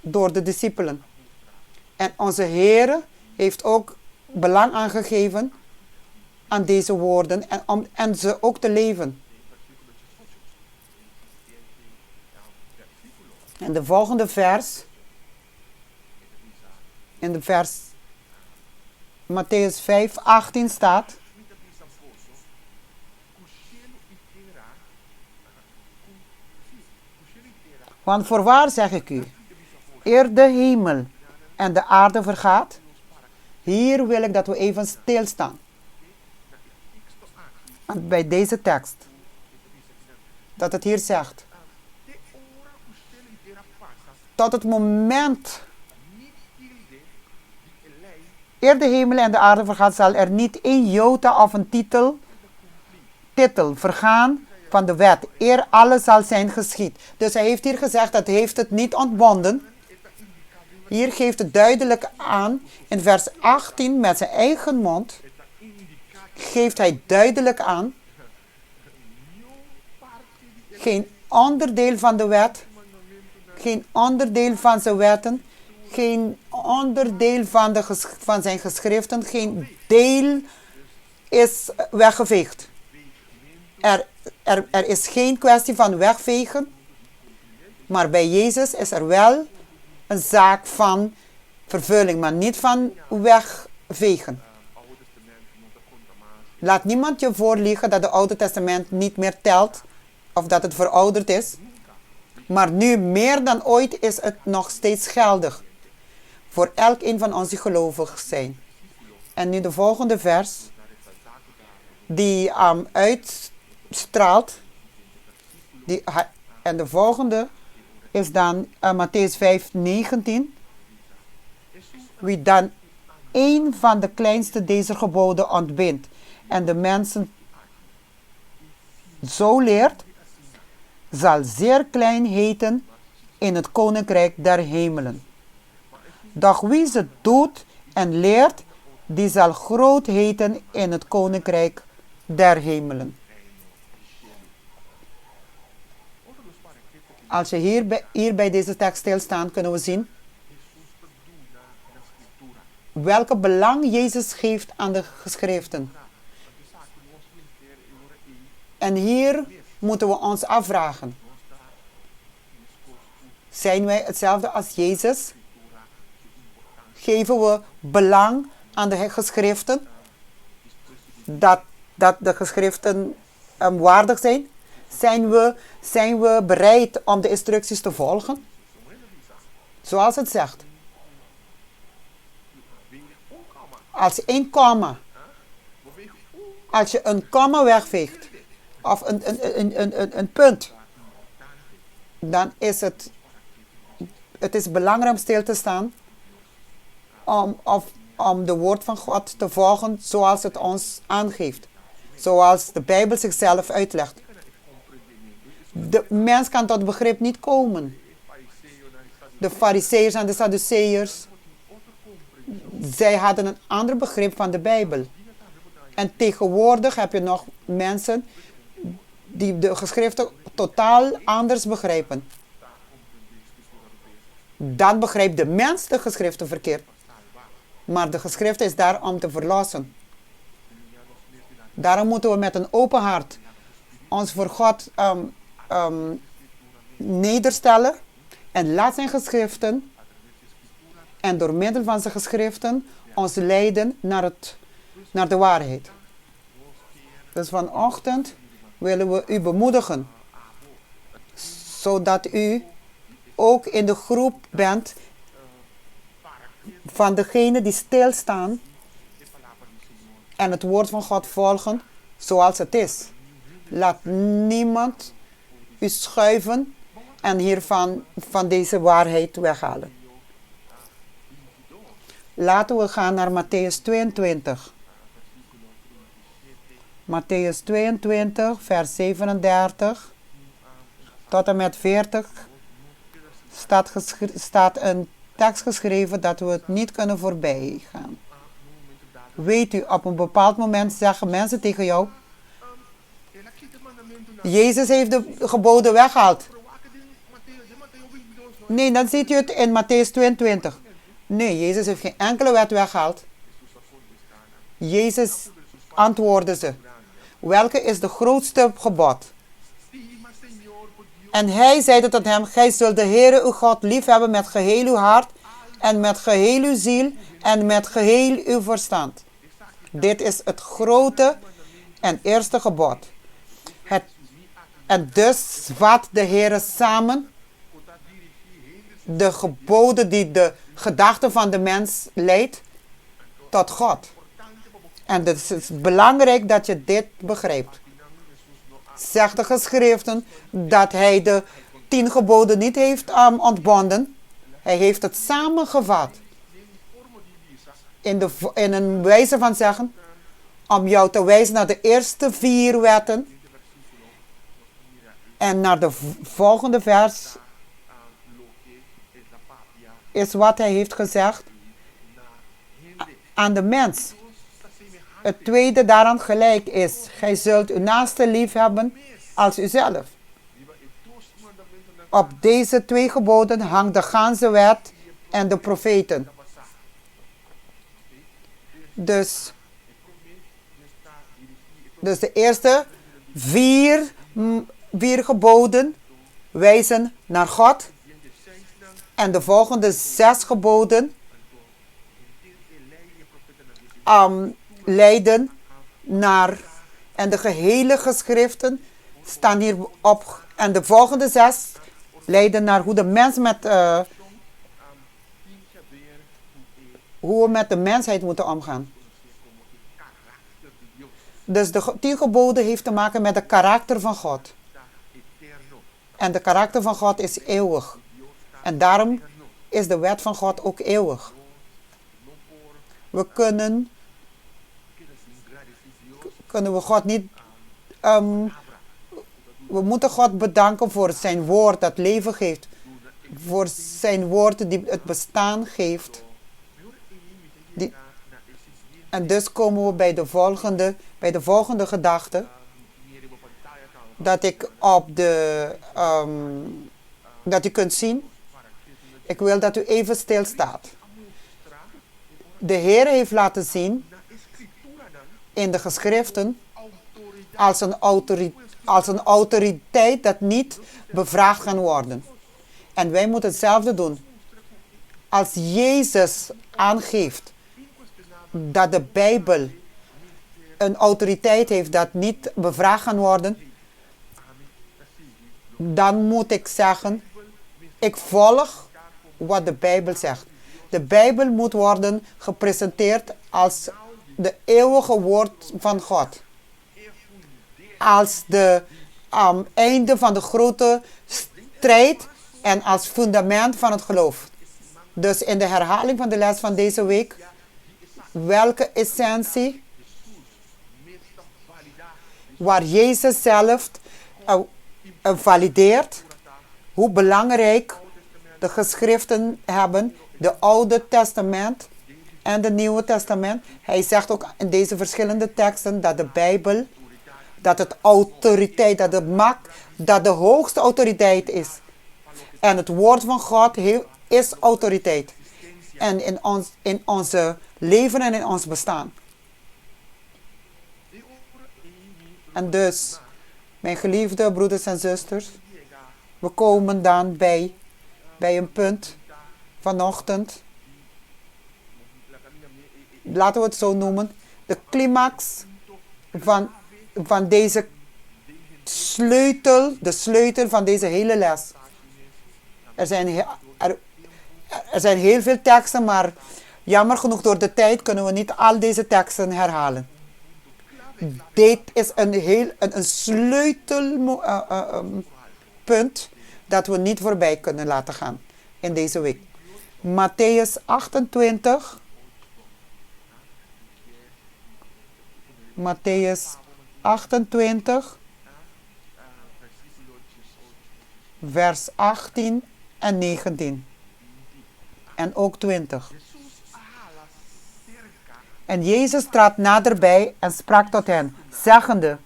door de discipelen. En onze Heer heeft ook belang aangegeven aan deze woorden en ze ook te leven. En de volgende vers, in de vers Matthäus 5:18 staat: want voorwaar zeg ik u, eer de hemel en de aarde vergaat, hier wil ik dat we even stilstaan. Bij deze tekst. Dat het hier zegt. Tot het moment. Eer de hemel en de aarde vergaat, zal er niet één jota of een titel vergaan van de wet. Eer alles zal zijn geschied. Dus hij heeft hier gezegd dat hij heeft het niet ontbonden. Hier geeft het duidelijk aan. In vers 18 met zijn eigen mond. Geeft hij duidelijk aan. Geen onderdeel van de wet. Geen onderdeel van zijn wetten. Geen onderdeel van zijn geschriften. Geen deel is weggeveegd. Er is geen kwestie van wegvegen. Maar bij Jezus is er wel een zaak van vervulling. Maar niet van wegvegen. Laat niemand je voorliegen dat het Oude Testament niet meer telt. Of dat het verouderd is. Maar nu meer dan ooit is het nog steeds geldig. Voor elk een van ons die gelovig zijn. En nu de volgende vers. Die uitstraalt. En de volgende is dan Matthäus 5:19. Wie dan één van de kleinste deze geboden ontbindt. En de mensen zo leert. Zal zeer klein heten in het koninkrijk der hemelen. Doch wie ze doet en leert, die zal groot heten in het koninkrijk der hemelen. Als je hier bij deze tekst stilstaat, kunnen we zien welke belang Jezus geeft aan de geschriften. En hier moeten we ons afvragen. Zijn wij hetzelfde als Jezus? Geven we belang aan de geschriften? Dat de geschriften waardig zijn? Zijn we bereid om de instructies te volgen? Zoals het zegt. Als je een komma wegveegt. Of een punt. Dan is het is belangrijk om stil te staan. Om de woord van God te volgen zoals het ons aangeeft. Zoals de Bijbel zichzelf uitlegt. De mens kan tot begrip niet komen. De Farizeeërs en de Sadduceërs. Zij hadden een ander begrip van de Bijbel. En tegenwoordig heb je nog mensen die de geschriften totaal anders begrijpen. Dan begrijpt de mens de geschriften verkeerd. Maar de geschrift is daar om te verlossen. Daarom moeten we met een open hart ons voor God nederstellen. En laat zijn geschriften en door middel van zijn geschriften ons leiden naar de waarheid. Dus vanochtend willen we u bemoedigen. Zodat u ook in de groep bent van degenen die stilstaan en het woord van God volgen zoals het is. Laat niemand u schuiven en hiervan van deze waarheid weghalen. Laten we gaan naar Mattheüs 22. Mattheüs 22, vers 37 tot en met 40 staat een tekst geschreven dat we het niet kunnen voorbij gaan. Weet u, op een bepaald moment zeggen mensen tegen jou: Jezus heeft de geboden weggehaald. Nee, dan ziet u het in Mattheüs 22. Nee, Jezus heeft geen enkele wet weggehaald. Jezus antwoordde ze: welke is de grootste gebod? En hij zeide tot hem: gij zult de Heere uw God liefhebben met geheel uw hart en met geheel uw ziel en met geheel uw verstand. Dit is het grote en eerste gebod. En dus vat de Heere samen de geboden die de gedachten van de mens leidt tot God. En het is belangrijk dat je dit begrijpt. Zegt de geschriften dat hij de 10 geboden niet heeft ontbonden. Hij heeft het samengevat. In een wijze van zeggen, om jou te wijzen naar de eerste 4 wetten. En naar de volgende vers is wat hij heeft gezegd aan de mens. Het tweede daaraan gelijk is: gij zult uw naaste lief hebben als uzelf. Op deze 2 geboden hangt de ganse wet en de profeten. Dus de eerste 4 geboden wijzen naar God. En de volgende 6 geboden leiden naar, en de gehele geschriften staan hier op. En de volgende 6 leiden naar hoe de mens hoe we met de mensheid moeten omgaan. Dus de 10 geboden heeft te maken met de karakter van God. En de karakter van God is eeuwig. En daarom is de wet van God ook eeuwig. We kunnen we God niet... we moeten God bedanken voor zijn woord dat leven geeft. Voor zijn woord die het bestaan geeft. En dus komen we bij de volgende gedachte. Dat ik dat u kunt zien. Ik wil dat u even stilstaat. De Heer heeft laten zien in de geschriften als een autoriteit dat niet bevraagd kan worden. En wij moeten hetzelfde doen. Als Jezus aangeeft dat de Bijbel een autoriteit heeft dat niet bevraagd kan worden, dan moet ik zeggen, ik volg wat de Bijbel zegt. De Bijbel moet worden gepresenteerd als de eeuwige woord van God. Als de einde van de grote strijd en als fundament van het geloof. Dus in de herhaling van de les van deze week, welke essentie waar Jezus zelf valideert hoe belangrijk de geschriften hebben, de Oude Testament en de Nieuwe Testament. Hij zegt ook in deze verschillende teksten dat de Bijbel, dat het autoriteit, dat het macht, dat de hoogste autoriteit is. En het woord van God is autoriteit. en in onze leven en in ons bestaan. En dus, mijn geliefde broeders en zusters, we komen dan bij een punt vanochtend, laten we het zo noemen, de climax van deze sleutel, de sleutel van deze hele les. Er zijn heel veel teksten, maar jammer genoeg door de tijd kunnen we niet al deze teksten herhalen. Dit is een sleutelpunt dat we niet voorbij kunnen laten gaan in deze week. Matthäus 28. Matthäus 28, vers 18 en 19. En ook 20. En Jezus trad naderbij en sprak tot hen, zeggende: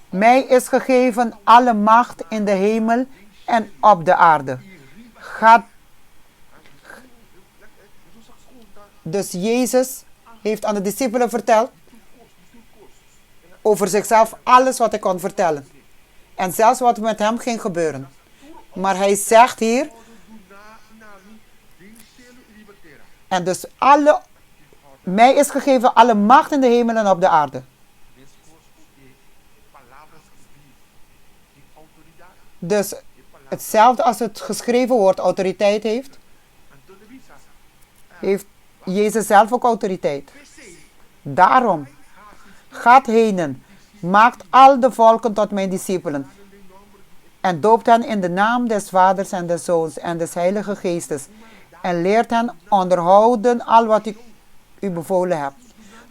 mij is gegeven alle macht in de hemel en op de aarde. Dus Jezus heeft aan de discipelen verteld over zichzelf alles wat hij kon vertellen. En zelfs wat met hem ging gebeuren. Maar hij zegt hier, en dus mij is gegeven alle macht in de hemel en op de aarde. Dus hetzelfde als het geschreven woord autoriteit heeft, heeft Jezus zelf ook autoriteit. Daarom, gaat henen, maakt al de volken tot mijn discipelen en doopt hen in de naam des Vaders en des Zoons en des Heilige Geestes en leert hen onderhouden al wat ik u bevolen heb.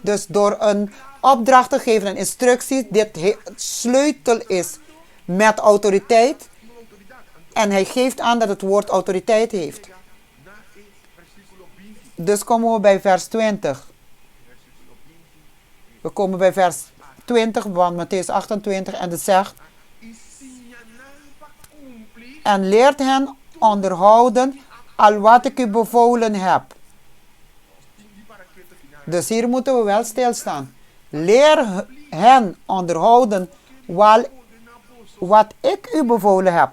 Dus door een opdracht te geven, een instructie, dit sleutel is met autoriteit. En hij geeft aan dat het woord autoriteit heeft. Dus komen we bij vers 20. We komen bij vers 20 van Matthäus 28 en het zegt: en leert hen onderhouden al wat ik u bevolen heb. Dus hier moeten we wel stilstaan. Leer hen onderhouden wat ik u bevolen heb.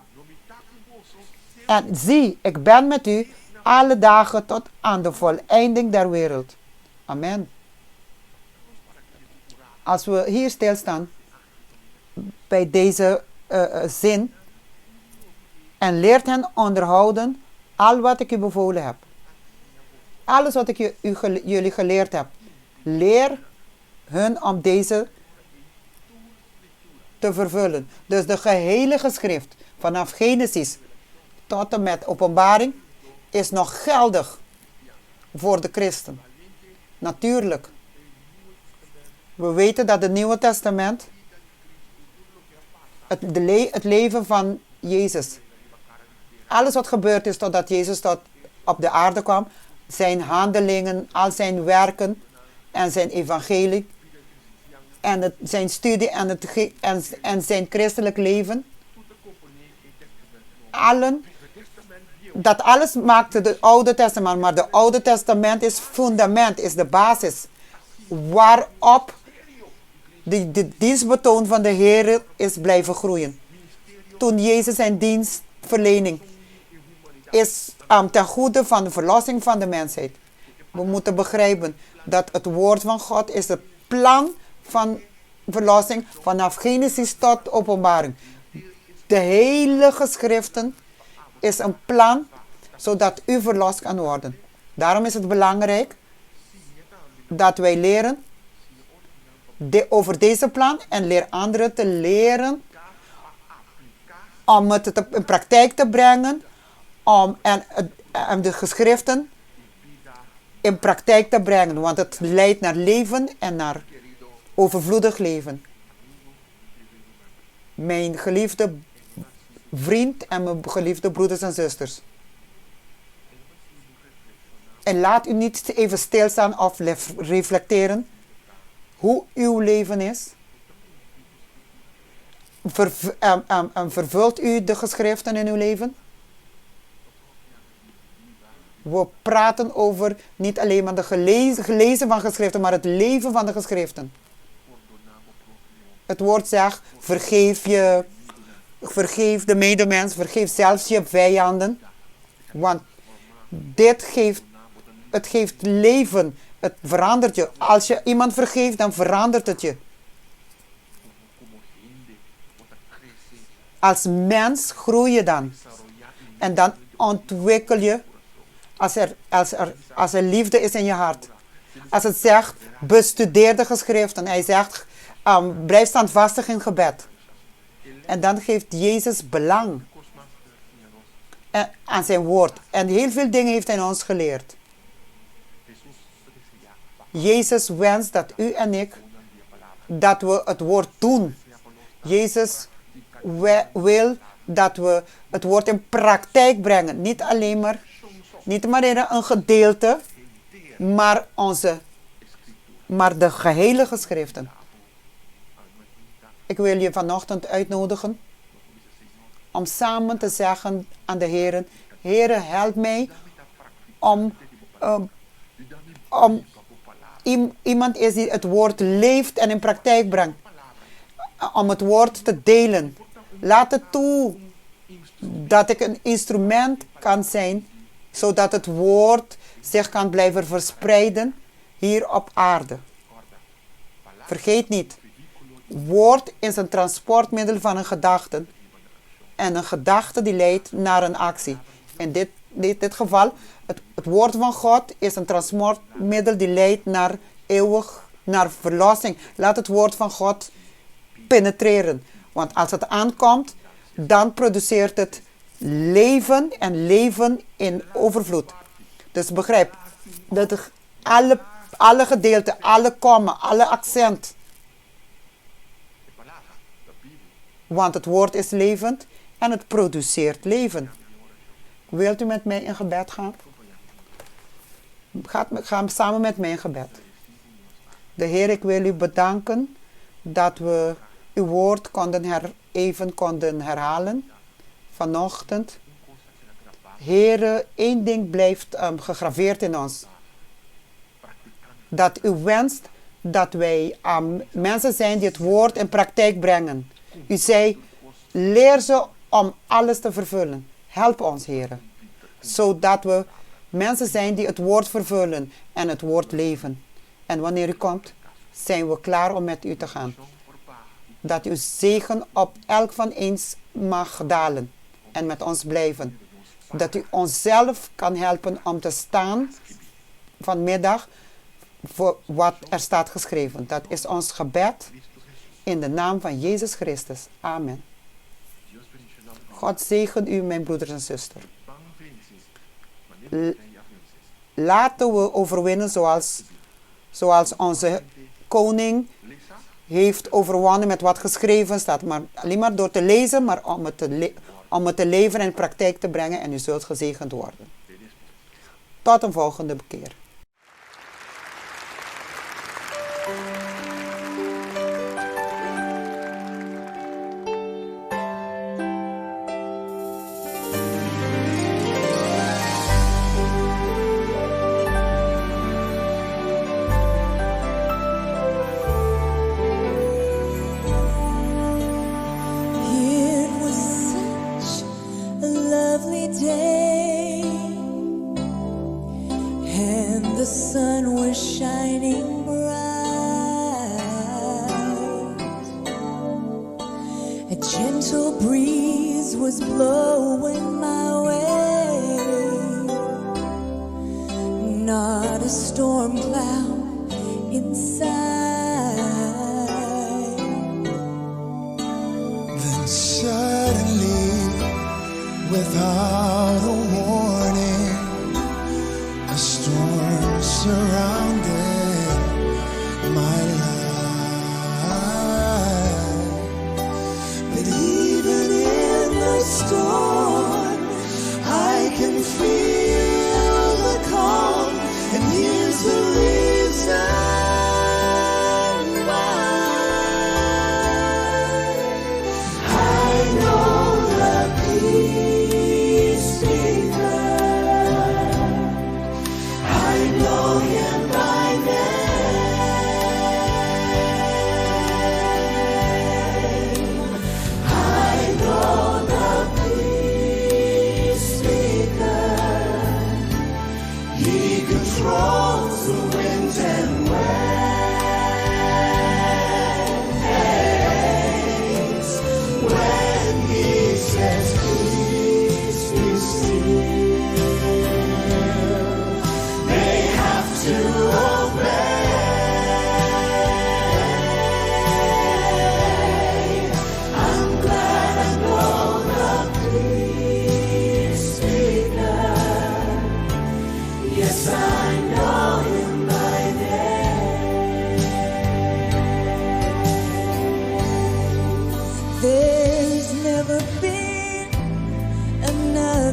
En zie, ik ben met u alle dagen tot aan de voleinding der wereld. Amen. Als we hier stilstaan bij deze zin. En leert hen onderhouden al wat ik u bevolen heb. Alles wat ik jullie geleerd heb. Leer hun om deze te vervullen. Dus de gehele geschrift vanaf Genesis tot en met Openbaring is nog geldig voor de christen. Natuurlijk. We weten dat het Nieuwe Testament het leven van Jezus, alles wat gebeurd is totdat Jezus op de aarde kwam, zijn handelingen, al zijn werken en zijn evangelie en zijn studie en zijn christelijk leven, dat alles maakte het Oude Testament, maar het Oude Testament is fundament, is de basis waarop de dienstbetoon van de Heer is blijven groeien. Toen Jezus zijn dienstverlening is ten goede van de verlossing van de mensheid. We moeten begrijpen dat het woord van God is het plan van verlossing vanaf Genesis tot Openbaring. De hele geschriften is een plan zodat u verlost kan worden. Daarom is het belangrijk dat wij leren over deze plan en leer anderen te leren om het in praktijk te brengen en de geschriften in praktijk te brengen, want het leidt naar leven en naar overvloedig leven. Mijn geliefde vriend en mijn geliefde broeders en zusters. En laat u niet even stilstaan of reflecteren hoe uw leven is. Vervult u de geschriften in uw leven? We praten over niet alleen maar de gelezen van geschriften, maar het leven van de geschriften. Het woord zegt, vergeef de medemens, vergeef zelfs je vijanden. Want het geeft leven, het verandert je. Als je iemand vergeeft, dan verandert het je. Als mens groei je dan. En dan ontwikkel je als er liefde is in je hart. Als het zegt, bestudeer de geschriften. Hij zegt, blijf standvastig in gebed. En dan geeft Jezus belang aan zijn woord. En heel veel dingen heeft hij ons geleerd. Jezus wenst dat u en ik, dat we het woord doen. Jezus wil dat we het woord in praktijk brengen. Niet maar in een gedeelte, maar de gehele geschriften. Ik wil je vanochtend uitnodigen om samen te zeggen aan de Heer: Heere, help mij om iemand is die het woord leeft en in praktijk brengt. Om het woord te delen. Laat het toe dat ik een instrument kan zijn, zodat het woord zich kan blijven verspreiden hier op aarde. Vergeet niet, woord is een transportmiddel van een gedachte. En een gedachte die leidt naar een actie. In dit geval, het woord van God is een transportmiddel die leidt naar naar verlossing. Laat het woord van God penetreren. Want als het aankomt, dan produceert het leven en leven in overvloed. Dus begrijp dat alle gedeelten, alle komma, alle accent. Want het woord is levend en het produceert leven. Wilt u met mij in gebed gaan? Ga samen met mij in gebed. De Heer, ik wil u bedanken dat we uw woord even konden herhalen vanochtend. Heer, één ding blijft gegraveerd in ons. Dat u wenst dat wij mensen zijn die het woord in praktijk brengen. U zei, leer ze om alles te vervullen. Help ons, Heer. Zodat we mensen zijn die het woord vervullen en het woord leven. En wanneer u komt, zijn we klaar om met u te gaan. Dat uw zegen op elk van eens mag dalen en met ons blijven. Dat u onszelf kan helpen om te staan vanmiddag voor wat er staat geschreven. Dat is ons gebed in de naam van Jezus Christus. Amen. God zegen u, mijn broeders en zusters. Laten we overwinnen zoals onze koning heeft overwonnen met wat geschreven staat. Maar alleen maar door te lezen, maar om het te leven en in praktijk te brengen. En u zult gezegend worden. Tot een volgende keer. Peace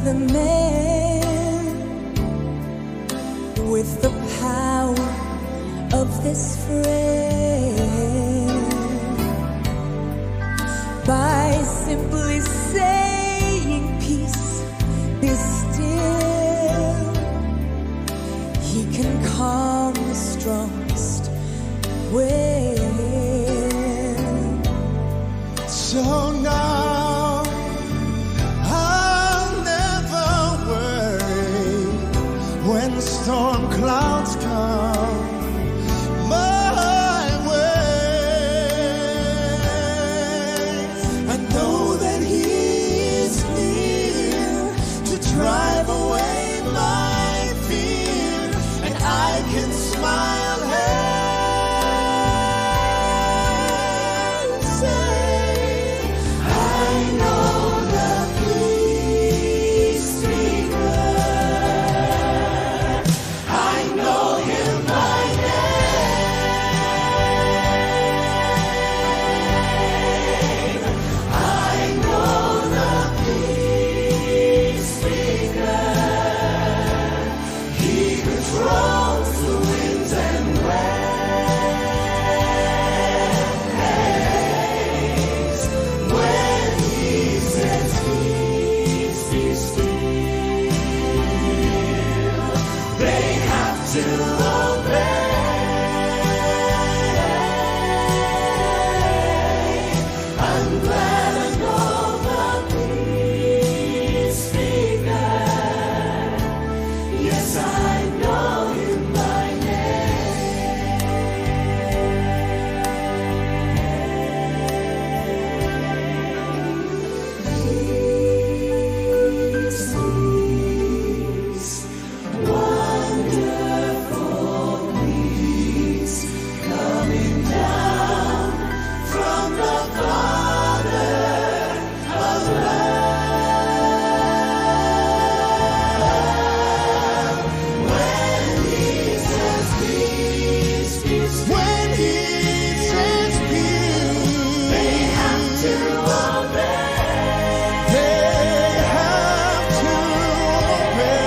the man with the power of this friend by simply saying peace, be still. He can calm the strongest wind. So now I'll never worry when the storm clouds come my way. I know that He is near to drive away my fear, and I can smile and say, I know the peace maker. I know Him by name. I know the peace maker. He controls the winds and waves. When He says peace, be still, they have to obey. I'm glad I know the peace maker. Yes, I know Him by name. Peace, wonderful peace, coming down from the Father of love. When He says peace, be still. When He says peace, they have to obey. They have to obey.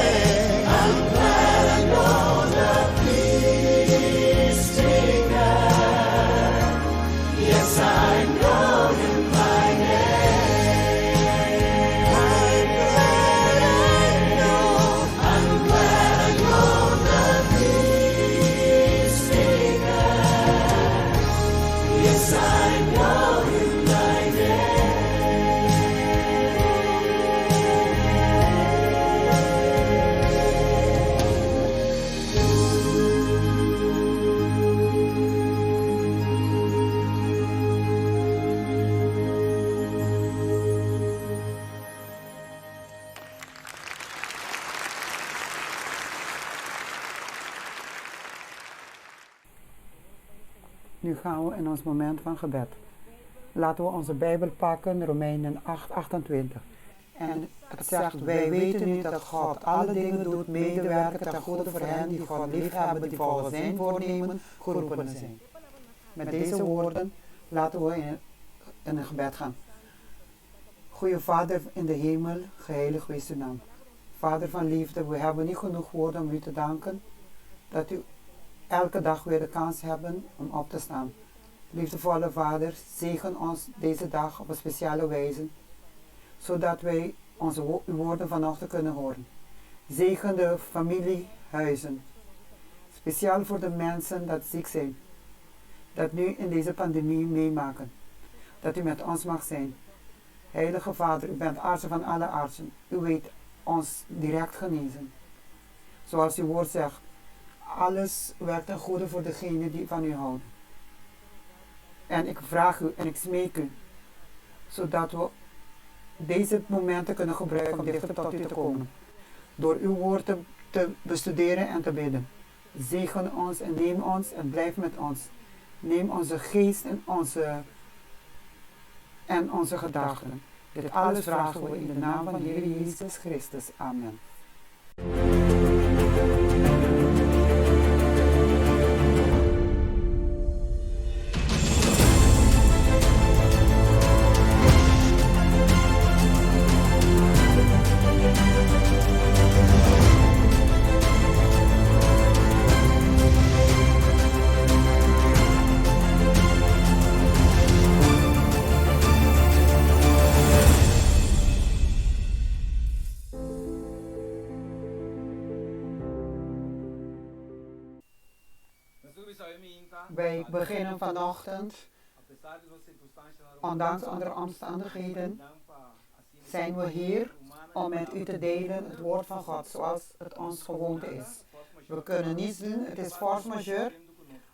I'm glad I know the peace maker. Yes, I know Him by name. I'm glad I know the peace maker. Yes, I know Him by name. Nu gaan we in ons moment van gebed. Laten we onze Bijbel pakken, Romeinen 8:28. En het zegt, wij weten nu dat God alle dingen doet medewerken ten goede voor hen die God liefhebben, die volgens zijn voornemen geroepen zijn. Met deze woorden laten we in een gebed gaan. Goeie Vader in de hemel, geheiligd wees uw naam. Vader van liefde, we hebben niet genoeg woorden om u te danken dat u elke dag weer de kans hebben om op te staan. Liefdevolle Vader, zegen ons deze dag op een speciale wijze, zodat wij uw woorden vanochtend kunnen horen. Zegen de familiehuizen, speciaal voor de mensen dat ziek zijn, dat nu in deze pandemie meemaken, dat u met ons mag zijn. Heilige Vader, u bent arts van alle artsen, u weet ons direct genezen. Zoals uw woord zegt, alles werkt ten goede voor degenen die van u houden. En ik vraag u en ik smeek u, zodat we deze momenten kunnen gebruiken om dichter tot u te komen. Door uw woord te bestuderen en te bidden. Zegen ons en neem ons en blijf met ons. Neem onze geest en onze gedachten. Dit alles vragen we in de naam van Heer Jezus Christus. Amen. Wij beginnen vanochtend, ondanks andere omstandigheden, zijn we hier om met u te delen het woord van God, zoals het ons gewoonte is. We kunnen niets doen, het is force majeure,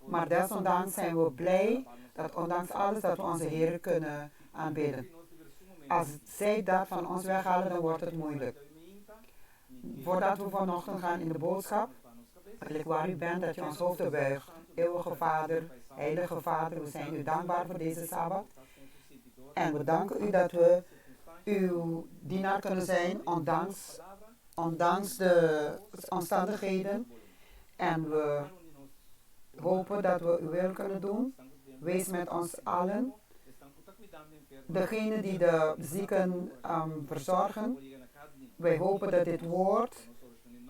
maar desondanks zijn we blij dat ondanks alles dat we onze Heer kunnen aanbidden. Als zij dat van ons weghalen, dan wordt het moeilijk. Voordat we vanochtend gaan in de boodschap, wil ik waar u bent dat je ons hoofd buigt. Eeuwige Vader, Heilige Vader, we zijn u dankbaar voor deze Sabbat. En we danken u dat we uw dienaar kunnen zijn, ondanks de omstandigheden. En we hopen dat we uw wil kunnen doen. Wees met ons allen. Degenen die de zieken verzorgen. Wij hopen dat dit woord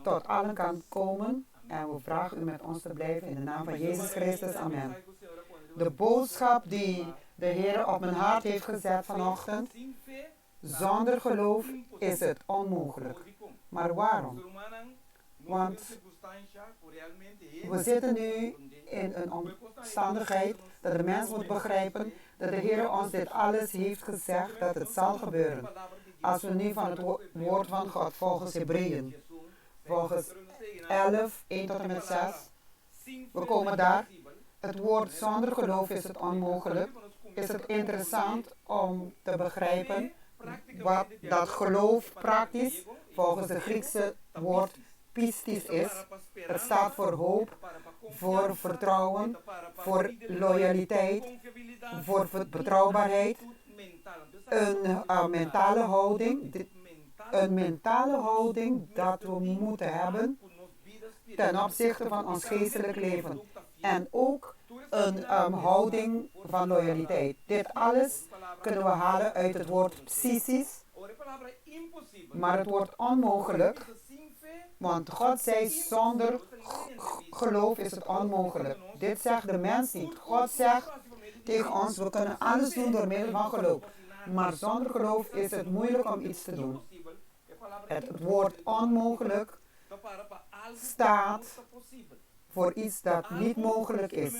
tot allen kan komen. En we vragen u met ons te blijven in de naam van Jezus Christus. Amen. De boodschap die de Heer op mijn hart heeft gezet vanochtend. Zonder geloof is het onmogelijk. Maar waarom? Want we zitten nu in een omstandigheid dat de mens moet begrijpen dat de Heer ons dit alles heeft gezegd dat het zal gebeuren. Als we nu van het woord van God volgens Hebreeën, volgens 11, 1 tot en met 6, we komen daar. Het woord zonder geloof is het onmogelijk. Is het interessant om te begrijpen wat dat geloof praktisch volgens het Griekse woord pistis is. Het staat voor hoop, voor vertrouwen, voor loyaliteit, voor betrouwbaarheid. Een mentale houding dat we moeten hebben ten opzichte van ons geestelijk leven. En ook een houding van loyaliteit. Dit alles kunnen we halen uit het woord psychisch. Maar het wordt onmogelijk. Want God zei, zonder geloof is het onmogelijk. Dit zegt de mens niet. God zegt tegen ons, we kunnen alles doen door middel van geloof. Maar zonder geloof is het moeilijk om iets te doen. Het woord onmogelijk staat voor iets dat niet mogelijk is.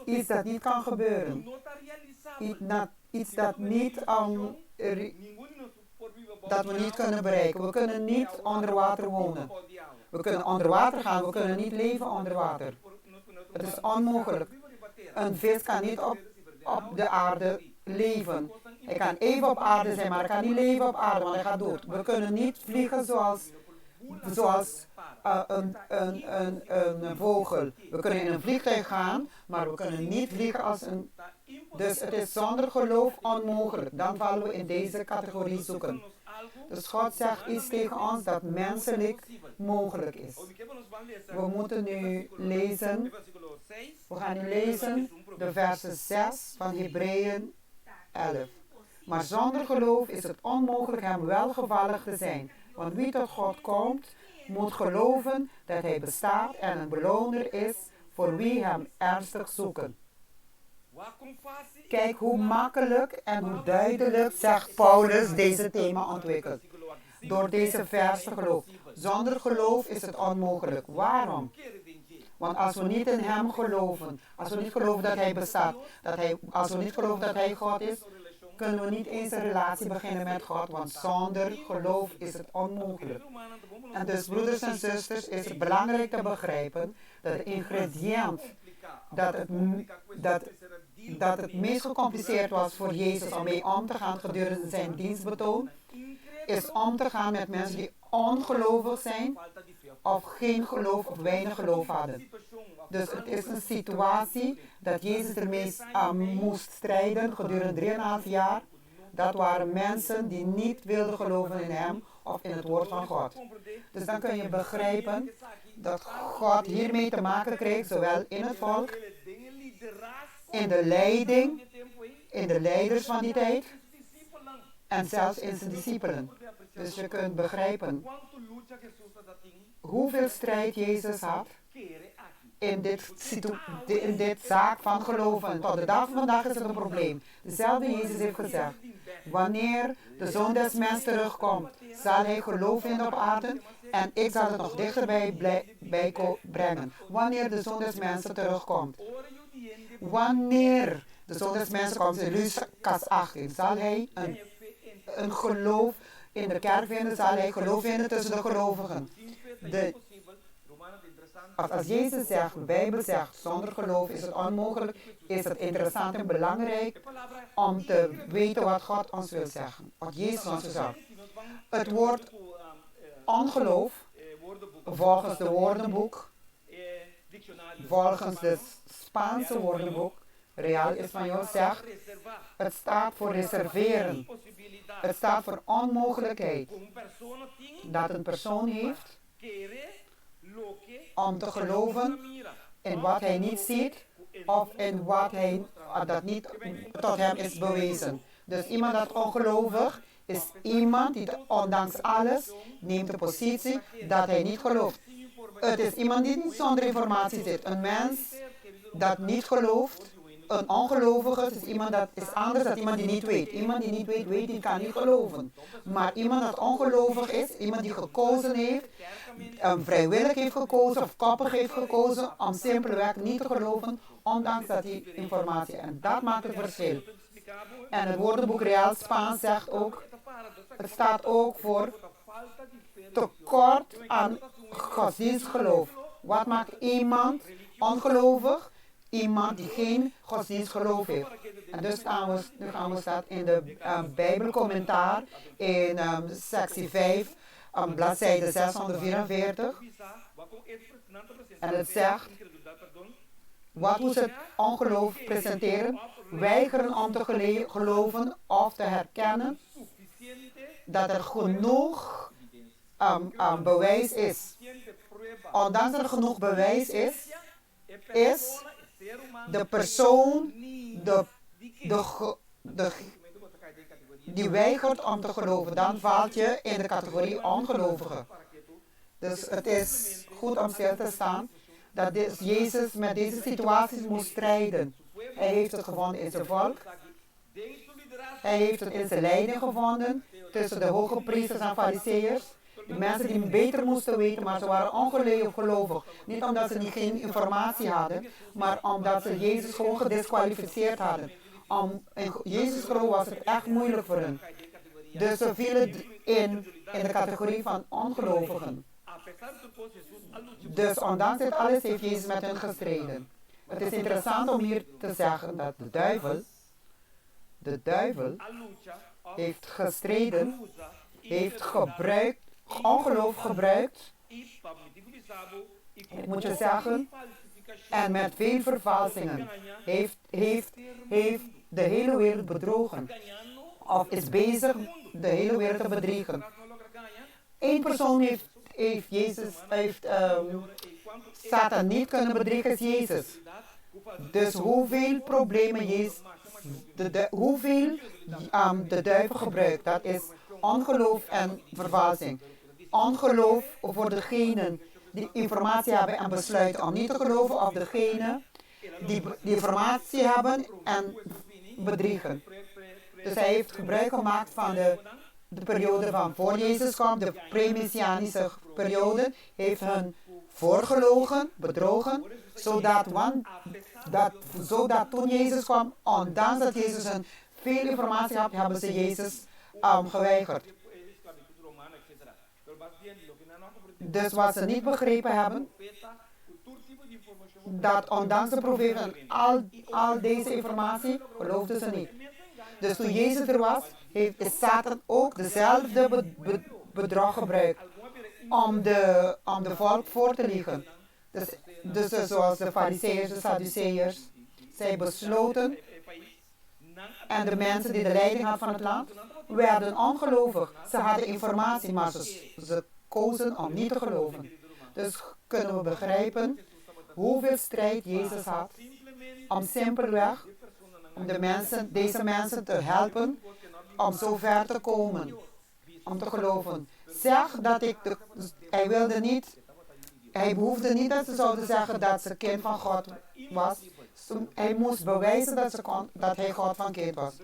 Iets dat niet kan gebeuren. Iets dat niet dat we niet kunnen bereiken. We kunnen niet onder water wonen. We kunnen onder water gaan, we kunnen niet leven onder water. Het is onmogelijk. Een vis kan niet op de aarde leven. Hij kan even op aarde zijn, maar hij kan niet leven op aarde, want hij gaat dood. We kunnen niet vliegen zoals een vogel. We kunnen in een vliegtuig gaan, maar we kunnen niet vliegen als een... Dus het is zonder geloof onmogelijk. Dan vallen we in deze categorie zoeken. Dus God zegt iets tegen ons dat menselijk mogelijk is. We moeten nu lezen. We gaan nu lezen de versen 6 van Hebreeën 11. Maar zonder geloof is het onmogelijk hem welgevallig te zijn. Want wie tot God komt, moet geloven dat hij bestaat en een beloner is voor wie hem ernstig zoeken. Kijk hoe makkelijk en hoe duidelijk, zegt Paulus, deze thema ontwikkelt. Door deze verse geloof. Zonder geloof is het onmogelijk. Waarom? Want als we niet in hem geloven, als we niet geloven dat hij bestaat, als we niet geloven dat hij God is, kunnen we niet eens een relatie beginnen met God, want zonder geloof is het onmogelijk. En dus, broeders en zusters, is het belangrijk te begrijpen dat het ingrediënt, dat het meest gecompliceerd was voor Jezus om mee om te gaan gedurende zijn dienstbetoon, is om te gaan met mensen die ongelovig zijn, of geen geloof of weinig geloof hadden. Dus het is een situatie dat Jezus ermee moest strijden gedurende 3,5 jaar. Dat waren mensen die niet wilden geloven in hem of in het woord van God. Dus dan kun je begrijpen dat God hiermee te maken kreeg, zowel in het volk, in de leiding, in de leiders van die tijd en zelfs in zijn discipelen. Dus je kunt begrijpen hoeveel strijd Jezus had in dit zaak van geloven. Tot de dag van vandaag is het een probleem. Dezelfde Jezus heeft gezegd, Wanneer de Zoon des Mens terugkomt, zal hij geloof vinden op aarde en ik zal het nog dichterbij brengen. Wanneer de Zoon des Mensen terugkomt. Wanneer de Zoon des Mensen komt in Lucas 18, zal hij een geloof in de kerk vinden, zal hij geloof vinden tussen de gelovigen. Als Jezus zegt, de Bijbel zegt, zonder geloof is het onmogelijk, is het interessant en belangrijk om te weten wat God ons wil zeggen. Wat Jezus ons wil zeggen. Het woord ongeloof, volgens de woordenboek, volgens het Spaanse woordenboek, Real Español zegt, het staat voor reserveren. Het staat voor onmogelijkheid. Dat een persoon heeft om te geloven in wat hij niet ziet of in wat hij dat niet tot hem is bewezen. Dus iemand dat ongelovig is iemand die ondanks alles neemt de positie dat hij niet gelooft. Het is iemand die niet zonder informatie zit. Een mens dat niet gelooft, een ongelovige is iemand dat is anders dan iemand die niet weet. Iemand die niet weet, die kan niet geloven. Maar iemand dat ongelovig is, iemand die gekozen heeft, vrijwillig heeft gekozen of koppig heeft gekozen om simpelweg niet te geloven, ondanks dat hij informatie heeft. En dat maakt het verschil. En het woordenboek Real Spaans zegt ook, het staat ook voor tekort aan godsdienstgeloof. Wat maakt iemand ongelovig? Iemand die geen godsdienstgeloof heeft. En dus nu gaan we staan in de Bijbelcommentaar in sectie 5, bladzijde 644. En het zegt, wat moet het ongeloof presenteren? Weigeren om te geloven of te herkennen dat er genoeg bewijs is. Ondanks dat er genoeg bewijs is de persoon die weigert om te geloven. Dan valt je in de categorie ongelovige. Dus het is goed om stil te staan dat Jezus met deze situaties moest strijden. Hij heeft het gevonden in zijn volk. Hij heeft het in zijn leiding gevonden tussen de hoge priesters en fariseërs. De mensen die beter moesten weten, maar ze waren ongelovig. Niet omdat ze geen informatie hadden, maar omdat ze Jezus gewoon gedisqualificeerd hadden. In Jezus geloof was het echt moeilijk voor hen. Dus ze vielen in de categorie van ongelovigen. Dus ondanks dit alles heeft Jezus met hen gestreden. Het is interessant om hier te zeggen dat de duivel heeft gestreden, heeft ongeloof gebruikt, moet je zeggen, en met veel vervalsingen heeft de hele wereld bedrogen. Of is bezig de hele wereld te bedriegen. Eén persoon heeft Satan niet kunnen bedriegen, is Jezus. Dus hoeveel problemen de duivel gebruikt, dat is ongeloof en vervalsing. Ongeloof voor degenen die informatie hebben en besluiten om niet te geloven, of degenen die informatie hebben en bedriegen. Dus hij heeft gebruik gemaakt van de periode van voor Jezus kwam, de pre-messianische periode, heeft hen voorgelogen, bedrogen, zodat toen Jezus kwam, ondanks dat Jezus hen veel informatie had, hebben ze Jezus geweigerd. Dus wat ze niet begrepen hebben, dat ondanks de profeten al deze informatie, geloofden ze niet. Dus toen Jezus er was, heeft Satan ook dezelfde bedrog gebruikt om de volk voor te liegen. Dus zoals de fariseërs, de sadduceërs, zij besloten, en de mensen die de leiding hadden van het land, werden ongelovig. Ze hadden informatie, maar ze kozen om niet te geloven. Dus kunnen we begrijpen hoeveel strijd Jezus had om simpelweg om deze mensen te helpen om zo ver te komen, om te geloven. Zeg dat hij behoefde niet dat ze zouden zeggen dat ze kind van God was. Hij moest bewijzen dat hij God van kind was.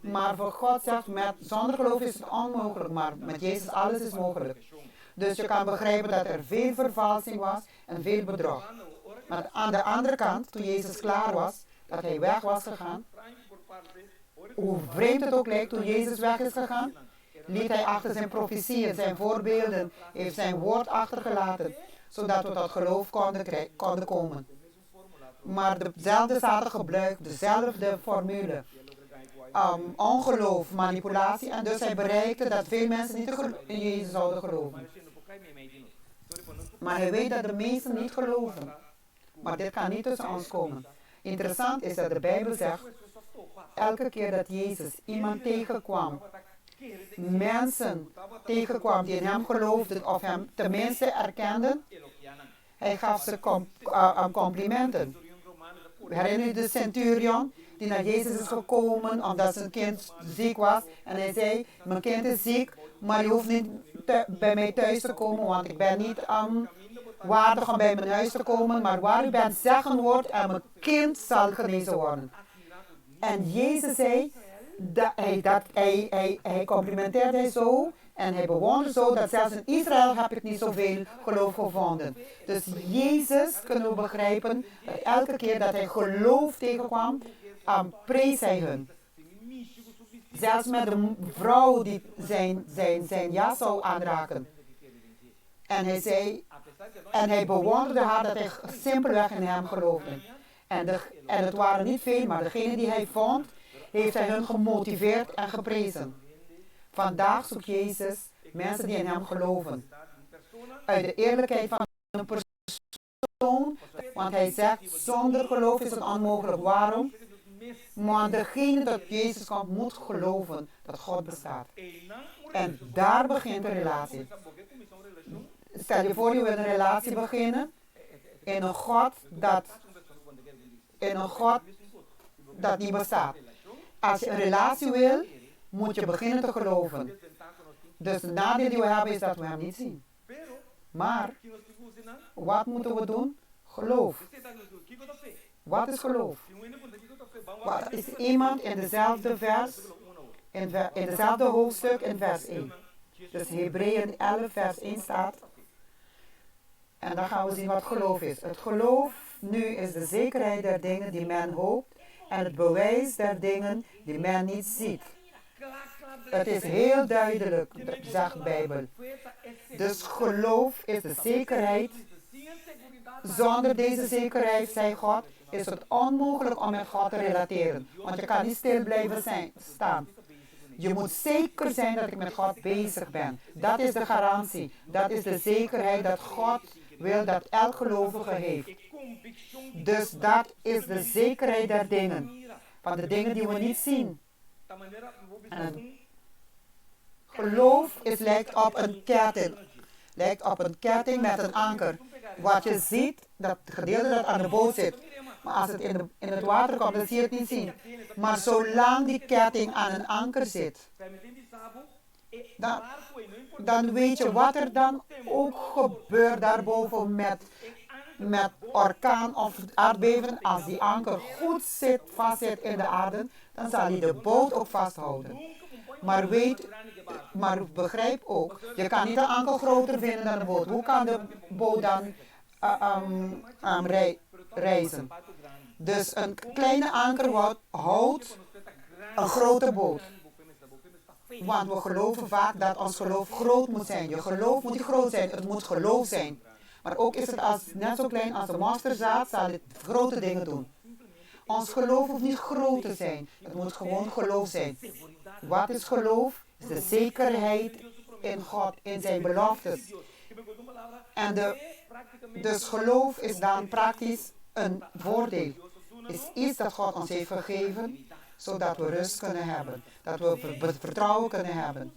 Maar voor God zegt, zonder geloof is het onmogelijk, maar met Jezus alles is mogelijk. Dus je kan begrijpen dat er veel vervalsing was en veel bedrog. Maar aan de andere kant, toen Jezus klaar was, dat hij weg was gegaan, hoe vreemd het ook lijkt, toen Jezus weg is gegaan, liet hij achter zijn profetieën, zijn voorbeelden, heeft zijn woord achtergelaten, zodat we tot geloof konden komen. Maar dezelfde zaten gebruikt, dezelfde formule. Ongeloof, manipulatie, en dus hij bereikte dat veel mensen niet in Jezus zouden geloven. Maar hij weet dat de meesten niet geloven. Maar dit kan niet tussen ons komen. Interessant is dat de Bijbel zegt, elke keer dat Jezus iemand tegenkwam, mensen tegenkwam die in hem geloofden of hem tenminste erkenden, hij gaf ze complimenten. Herinner je de centurion die naar Jezus is gekomen omdat zijn kind ziek was en hij zei, mijn kind is ziek, maar je hoeft niet bij mij thuis te komen, want ik ben niet waardig om bij mijn huis te komen, maar waar u bent, zeg een woord en mijn kind zal genezen worden. En Jezus zei, hij complimenteerde hij zo en hij bewoonde zo dat zelfs in Israël heb ik niet zoveel geloof gevonden. Dus Jezus, kunnen we begrijpen, dat elke keer dat hij geloof tegenkwam, prees hij hun. Zelfs met de vrouw die zijn jas zou aanraken. En hij zei, en hij bewonderde haar dat hij simpelweg in hem geloofde. En het waren niet veel, maar degene die hij vond, heeft hij hun gemotiveerd en geprezen. Vandaag zoekt Jezus mensen die in hem geloven. Uit de eerlijkheid van een persoon, want hij zegt, zonder geloof is het onmogelijk. Waarom? Maar degene dat Jezus komt, moet geloven dat God bestaat. En daar begint een relatie. Stel je voor, je wil een relatie beginnen in een God dat niet bestaat. Als je een relatie wil, moet je beginnen te geloven. Dus het nadeel die we hebben is dat we hem niet zien. Maar, wat moeten we doen? Geloof. Wat is geloof? Wat is iemand in dezelfde vers, in dezelfde hoofdstuk in vers 1. Dus Hebreeën 11 vers 1 staat. En dan gaan we zien wat geloof is. Het geloof nu is de zekerheid der dingen die men hoopt en het bewijs der dingen die men niet ziet. Het is heel duidelijk, zegt de Bijbel. Dus geloof is de zekerheid. Zonder deze zekerheid, zei God, is het onmogelijk om met God te relateren. Want je kan niet stil blijven staan. Je moet zeker zijn dat ik met God bezig ben. Dat is de garantie. Dat is de zekerheid dat God wil dat elk gelovige heeft. Dus dat is de zekerheid der dingen. Van de dingen die we niet zien. En geloof lijkt op een ketting. Lijkt op een ketting met een anker. Wat je ziet, dat gedeelte dat aan de boot zit. Maar als het in het water komt, dan zie je het niet zien. Maar zolang die ketting aan een anker zit, dan weet je wat er dan ook gebeurt daarboven met orkaan of aardbeving. Als die anker goed vast zit in de aarde, dan zal hij de boot ook vasthouden. Maar begrijp ook, je kan niet de anker groter vinden dan de boot. Hoe kan de boot dan reizen? Dus een kleine anker houdt een grote boot. Want we geloven vaak dat ons geloof groot moet zijn. Je geloof moet niet groot zijn, het moet geloof zijn. Maar ook is het net zo klein als een mosterdzaad, zal het grote dingen doen. Ons geloof hoeft niet groot te zijn, het moet gewoon geloof zijn. Wat is geloof? Is de zekerheid in God, in zijn beloftes. En dus geloof is dan praktisch een voordeel. Is iets dat God ons heeft gegeven, zodat we rust kunnen hebben. Dat we vertrouwen kunnen hebben.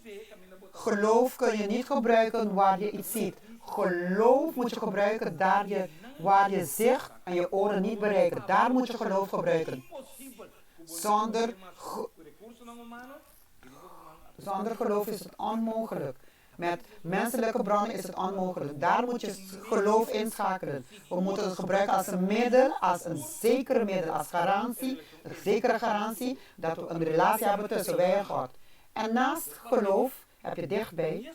Geloof kun je niet gebruiken waar je iets ziet. Geloof moet je gebruiken waar je zicht en je oren niet bereiken. Daar moet je geloof gebruiken. Zonder geloof is het onmogelijk. Met menselijke bronnen is het onmogelijk. Daar moet je geloof inschakelen. We moeten het gebruiken als een middel, als een zekere middel, als garantie, een zekere garantie dat we een relatie hebben tussen wij en God. En naast geloof heb je dichtbij.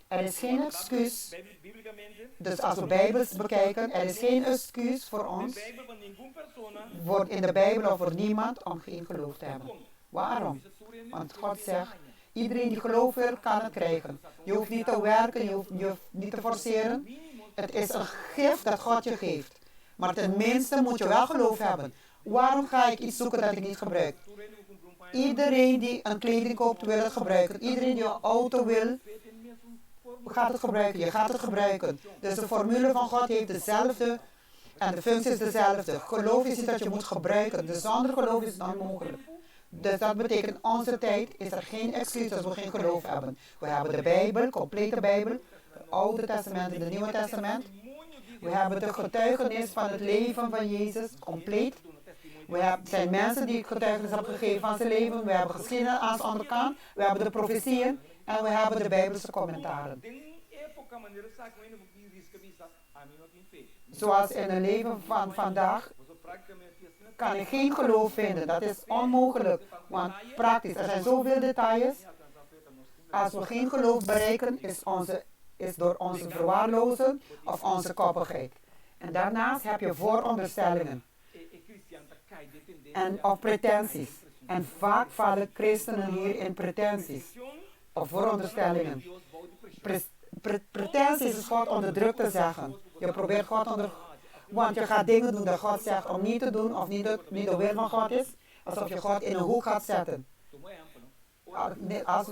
Er is geen excuus. Dus als we Bijbels bekijken, er is geen excuus voor ons, voor in de Bijbel of voor niemand, om geen geloof te hebben. Waarom? Want God zegt, iedereen die geloof wil, kan het krijgen. Je hoeft niet te werken, je hoeft niet te forceren. Het is een gift dat God je geeft. Maar tenminste moet je wel geloof hebben. Waarom ga ik iets zoeken dat ik niet gebruik? Iedereen die een kleding koopt, wil het gebruiken. Iedereen die een auto wil, gaat het gebruiken. Je gaat het gebruiken. Dus de formule van God heeft dezelfde en de functie is dezelfde. Geloof is iets dat je moet gebruiken. Dus zonder geloof is het onmogelijk. Dus dat betekent in onze tijd is er geen excuus als we geen geloof hebben. We hebben de Bijbel, complete Bijbel, het Oude Testament en het Nieuwe Testament. We hebben de getuigenis van het leven van Jezus, compleet. Er zijn mensen die getuigenis hebben gegeven van zijn leven. We hebben geschiedenis aan de andere kant. We hebben de profetieën en we hebben de Bijbelse commentaren. Zoals in het leven van vandaag kan ik geen geloof vinden. Dat is onmogelijk. Want praktisch, er zijn zoveel details. Als we geen geloof bereiken, is door onze verwaarlozing of onze koppigheid. En daarnaast heb je vooronderstellingen. Of pretenties. En vaak vallen christenen hier in pretenties. Of vooronderstellingen. Pretenties is God onder druk te zeggen. Je probeert God onder... Want je gaat dingen doen dat God zegt om niet te doen of niet de wil van God is. Alsof je God in een hoek gaat zetten.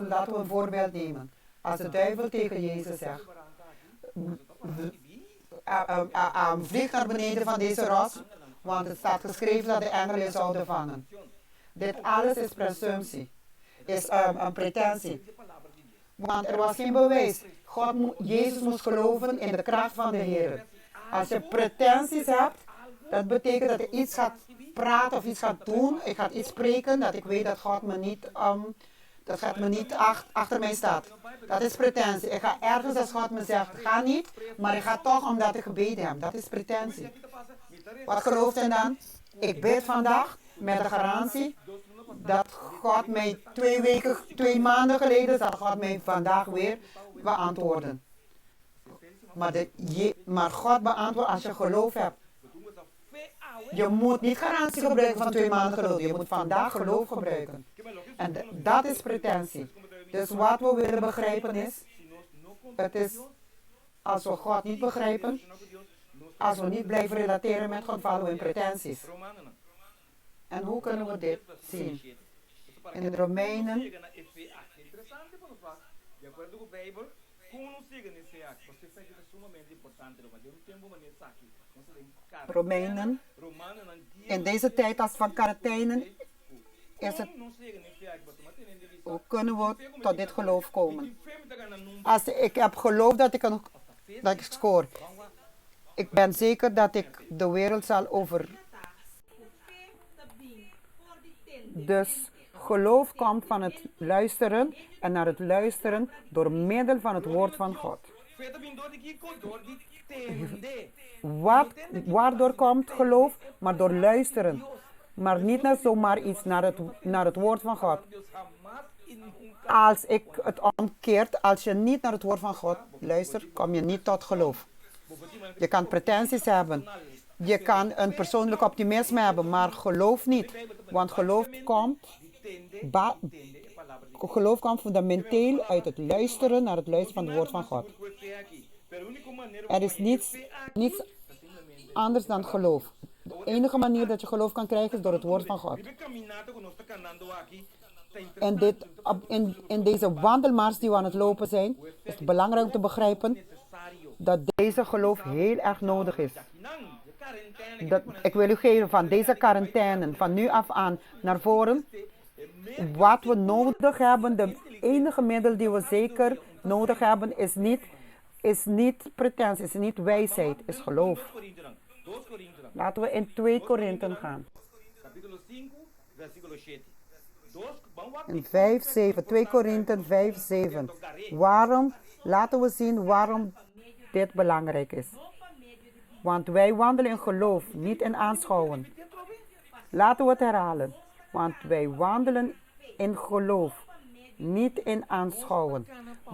Laten we een voorbeeld nemen. Als de duivel tegen Jezus zegt, vlieg naar beneden van deze rots, want het staat geschreven dat de engelen je zouden vangen. Dit alles is presumptie, is een pretentie. Want er was geen bewijs. Jezus moest geloven in de kracht van de Heer. Als je pretenties hebt, dat betekent dat je iets gaat praten of iets gaat doen. Ik ga iets spreken dat ik weet dat God me niet, achter mij staat. Dat is pretentie. Ik ga ergens als God me zegt, ga niet, maar ik ga toch omdat ik gebeden heb. Dat is pretentie. Wat gelooft hij dan? Ik bid vandaag met de garantie dat God mij 2 maanden geleden, zal God mij vandaag weer beantwoorden. Maar God beantwoordt als je geloof hebt. Je moet niet garantie gebruiken van 2 maanden geleden. Je moet vandaag geloof gebruiken. En dat is pretentie. Dus wat we willen begrijpen is, het is als we God niet begrijpen, als we niet blijven relateren met God, vallen we in pretenties. En hoe kunnen we dit zien? In de Romeinen. Romeinen. In deze tijd als van quarantaine is het. Hoe kunnen we tot dit geloof komen? Als ik heb geloof dat ik scoor. Ik ben zeker dat ik de wereld zal over. Dus geloof komt van het luisteren en naar het luisteren door middel van het woord van God. Waardoor komt geloof? Maar door luisteren. Maar niet naar zomaar iets naar het woord van God. Als ik het omkeert, als je niet naar het woord van God luistert, kom je niet tot geloof. Je kan pretenties hebben. Je kan een persoonlijk optimisme hebben, maar geloof niet. Want geloof komt fundamenteel uit het luisteren naar het luisteren van het woord van God. Er is niets anders dan geloof. De enige manier dat je geloof kan krijgen is door het woord van God. In deze wandelmars die we aan het lopen zijn, is het belangrijk om te begrijpen dat deze geloof heel erg nodig is. Ik wil u geven van deze quarantaine, van nu af aan naar voren, wat we nodig hebben, de enige middel die we zeker nodig hebben, is niet pretentie, is niet wijsheid, is geloof. Laten we in 2 Korinthe gaan. In 5:7, 2 Korinthe 5:7. Waarom Laten we zien waarom dit belangrijk is. Want wij wandelen in geloof, niet in aanschouwen. Laten we het herhalen. Want wij wandelen in geloof, niet in aanschouwen.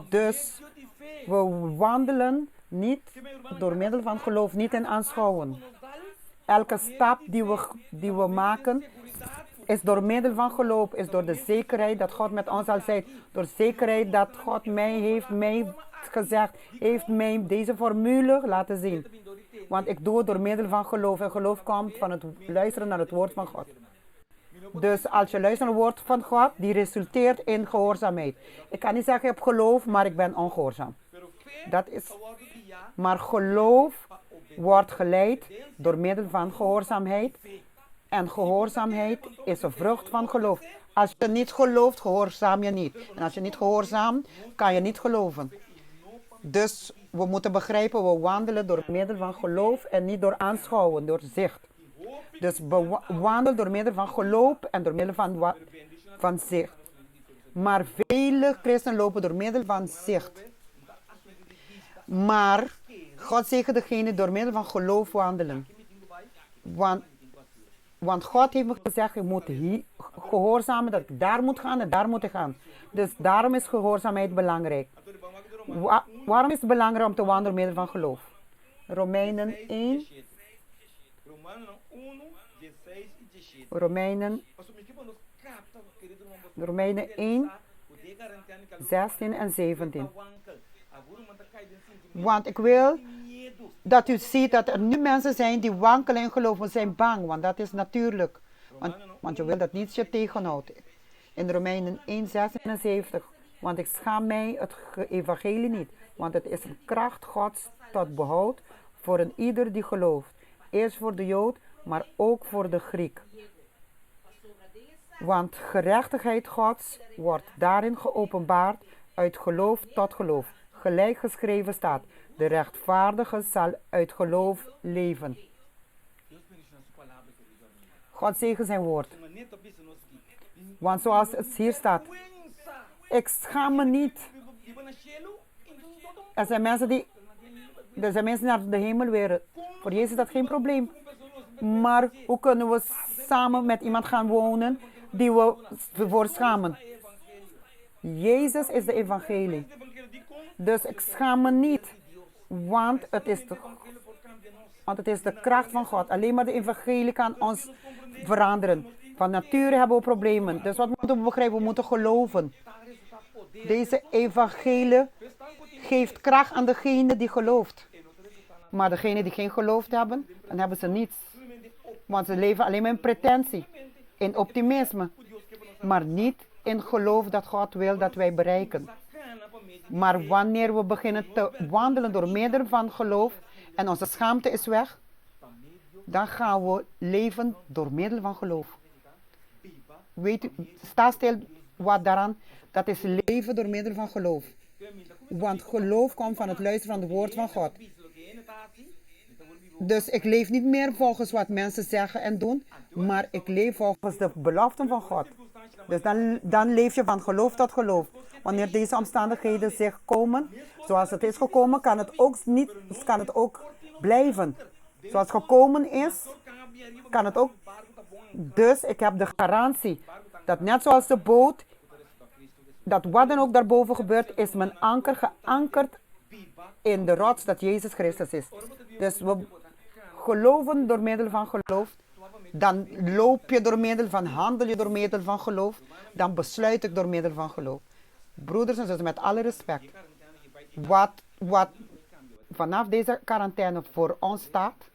Dus we wandelen niet door middel van geloof, niet in aanschouwen. Elke stap die we maken is door middel van geloof, is door de zekerheid dat God met ons zal zijn. Door zekerheid dat God heeft mij gezegd, heeft mij deze formule laten zien. Want ik doe het door middel van geloof. En geloof komt van het luisteren naar het woord van God. Dus als je luistert naar het woord van God, die resulteert in gehoorzaamheid. Ik kan niet zeggen ik heb geloof, maar ik ben ongehoorzaam. Dat is. Maar geloof wordt geleid door middel van gehoorzaamheid. En gehoorzaamheid is een vrucht van geloof. Als je niet gelooft, gehoorzaam je niet. En als je niet gehoorzaamt, kan je niet geloven. Dus we moeten begrijpen, we wandelen door middel van geloof en niet door aanschouwen, door zicht. Dus we wandelen door middel van geloof en door middel van zicht. Maar vele christenen lopen door middel van zicht. Maar God zegt degene door middel van geloof wandelen. Want God heeft me gezegd, je moet hier gehoorzamen, dat ik daar moet gaan en daar moet ik gaan. Dus daarom is gehoorzaamheid belangrijk. Waarom is het belangrijk om te wandelen door middel van geloof? Romeinen 1. Romeinen 1, 16 en 17. Want ik wil dat u ziet dat er nu mensen zijn die wankelen in geloof en zijn bang, want dat is natuurlijk. Want je wil dat niets je tegenhoudt. In Romeinen 1, 16 en 70. Want ik schaam mij het evangelie niet, want het is een kracht Gods tot behoud voor een ieder die gelooft. Eerst voor de Jood, maar ook voor de Griek. Want gerechtigheid Gods wordt daarin geopenbaard uit geloof tot geloof. Gelijk geschreven staat, de rechtvaardige zal uit geloof leven. God zegen zijn woord. Want zoals het hier staat, ik schaam me niet. Er zijn mensen die naar de hemel willen. Voor Jezus is dat geen probleem. Maar hoe kunnen we samen met iemand gaan wonen die we voor schamen? Jezus is de evangelie. Dus ik schaam me niet. Want het is de kracht van God. Alleen maar de evangelie kan ons veranderen. Van nature hebben we problemen. Dus wat moeten we begrijpen? We moeten geloven. Deze evangelie geeft kracht aan degene die gelooft. Maar degene die geen geloof hebben, dan hebben ze niets. Want ze leven alleen maar in pretentie, in optimisme. Maar niet in geloof dat God wil dat wij bereiken. Maar wanneer we beginnen te wandelen door middel van geloof en onze schaamte is weg, dan gaan we leven door middel van geloof. Weet u, sta stil wat daaraan, dat is leven door middel van geloof. Want geloof komt van het luisteren van het woord van God. Dus ik leef niet meer volgens wat mensen zeggen en doen, maar ik leef volgens de beloften van God. Dus dan leef je van geloof tot geloof. Wanneer deze omstandigheden zich komen, zoals het is gekomen, kan het ook blijven. Zoals het gekomen is, kan het ook. Dus ik heb de garantie dat net zoals de boot, dat wat dan ook daarboven gebeurt, is mijn anker geankerd in de rots dat Jezus Christus is. Dus we geloven door middel van geloof. Dan loop je door middel van, handel je door middel van geloof. Dan besluit ik door middel van geloof. Broeders en zussen, met alle respect. Wat vanaf deze quarantaine voor ons staat.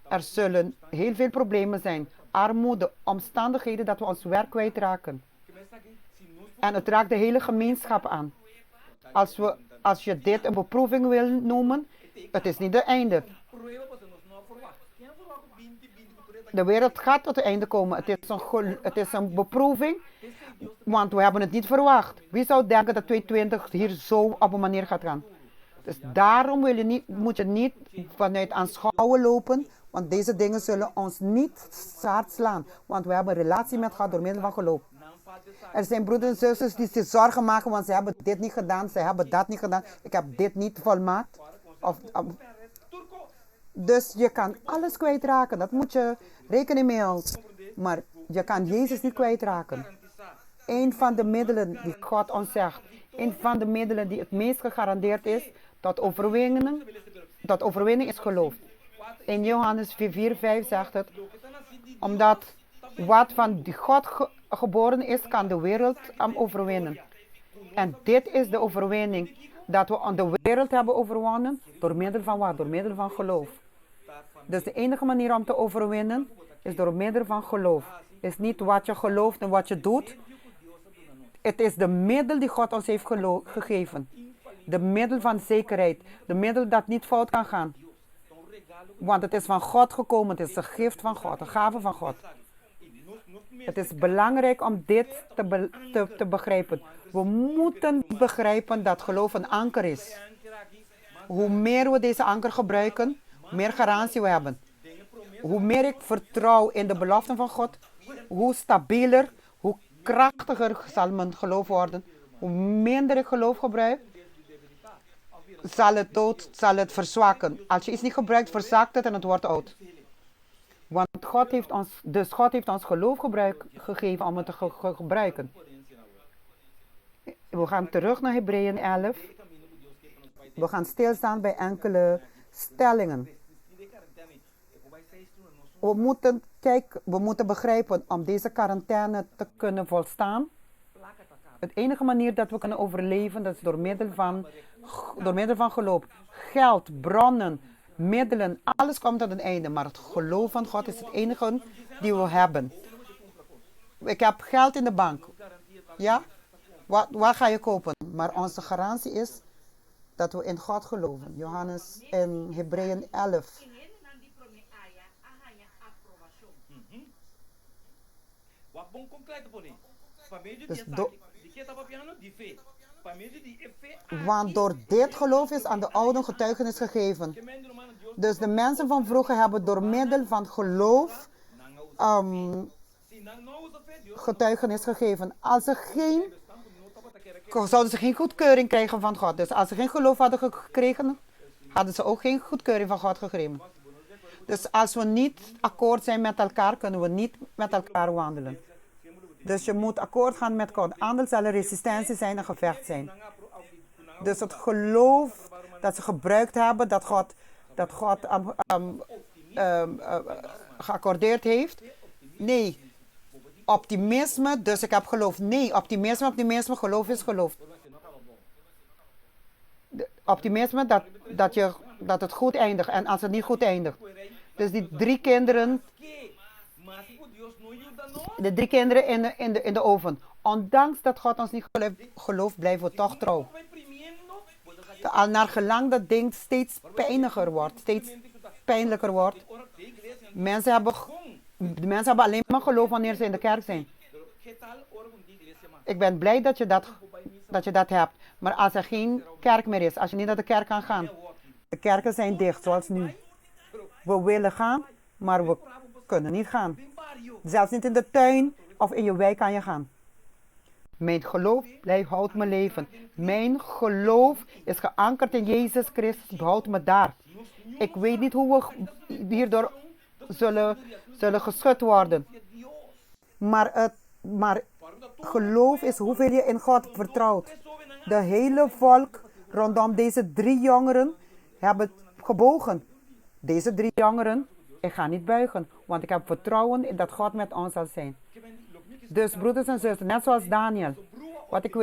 Er zullen heel veel problemen zijn. Armoede, omstandigheden dat we ons werk kwijtraken. En het raakt de hele gemeenschap aan. Als je dit een beproeving wil noemen, het is niet het einde. De wereld gaat tot het einde komen. Het is een beproeving, want we hebben het niet verwacht. Wie zou denken dat 2020 hier zo op een manier gaat gaan? Dus daarom moet je niet vanuit aanschouwen lopen, want deze dingen zullen ons niet hard slaan. Want we hebben een relatie met God door middel van geloof. Er zijn broeders en zusters die zich zorgen maken, want ze hebben dit niet gedaan, ze hebben dat niet gedaan. Ik heb dit niet volmaakt. Dus je kan alles kwijtraken, dat moet je rekening mee houden. Maar je kan Jezus niet kwijtraken. Een van de middelen die God ons zegt, een van de middelen die het meest gegarandeerd is tot overwinning is geloof. In Johannes 4:5 zegt het, omdat wat van die God geboren is, kan de wereld overwinnen. En dit is de overwinning, dat we de wereld hebben overwonnen, door middel van wat? Door middel van geloof. Dus de enige manier om te overwinnen, is door middel van geloof. Het is niet wat je gelooft en wat je doet. Het is de middel die God ons heeft gegeven. De middel van zekerheid. De middel dat niet fout kan gaan. Want het is van God gekomen. Het is een gift van God. Een gave van God. Het is belangrijk om dit te begrijpen. We moeten begrijpen dat geloof een anker is. Hoe meer we deze anker gebruiken, hoe meer garantie we hebben. Hoe meer ik vertrouw in de beloften van God, hoe stabieler, hoe krachtiger zal mijn geloof worden. Hoe minder ik geloof gebruik, zal het verzwakken. Als je iets niet gebruikt, verzakt het en het wordt oud. Want God heeft ons geloof gegeven om het te gebruiken. We gaan terug naar Hebreeën 11. We gaan stilstaan bij enkele stellingen. We moeten begrijpen om deze quarantaine te kunnen volstaan. Het enige manier dat we kunnen overleven, dat is door middel van geloof. Geld, bronnen, middelen, alles komt tot een einde. Maar het geloof van God is het enige die we hebben. Ik heb geld in de bank. Ja? Wat ga je kopen? Maar onze garantie is dat we in God geloven. Johannes in Hebreeën 11. Dus want door dit geloof is aan de ouden getuigenis gegeven. Dus de mensen van vroeger hebben door middel van geloof getuigenis gegeven. Zouden ze geen goedkeuring krijgen van God. Dus als ze geen geloof hadden gekregen, hadden ze ook geen goedkeuring van God gekregen. Dus als we niet akkoord zijn met elkaar, kunnen we niet met elkaar wandelen. Dus je moet akkoord gaan met God. Anders zal er resistentie zijn en gevecht zijn. Dus het geloof dat ze gebruikt hebben, dat God geaccordeerd heeft. Nee. Optimisme, dus ik heb geloof. Nee, optimisme, geloof is geloof. Optimisme dat het goed eindigt en als het niet goed eindigt. Dus die drie kinderen in de oven. Ondanks dat God ons niet gelooft, blijven we toch trouw. Al naar gelang dat ding steeds pijnlijker wordt, steeds pijnlijker wordt. Mensen hebben alleen maar geloof wanneer ze in de kerk zijn. Ik ben blij dat je dat hebt. Maar als er geen kerk meer is, als je niet naar de kerk kan gaan. De kerken zijn dicht, zoals nu. We willen gaan, maar we kunnen niet gaan. Zelfs niet in de tuin of in je wijk kan je gaan. Mijn geloof houdt me leven. Mijn geloof is geankerd in Jezus Christus, houdt me daar. Ik weet niet hoe we hierdoor zullen geschud worden. Maar geloof is hoeveel je in God vertrouwt. De hele volk rondom deze 3 jongeren hebben gebogen. Deze 3 jongeren, ik ga niet buigen, want ik heb vertrouwen in dat God met ons zal zijn. Dus broeders en zusters, net zoals Daniel, wat ik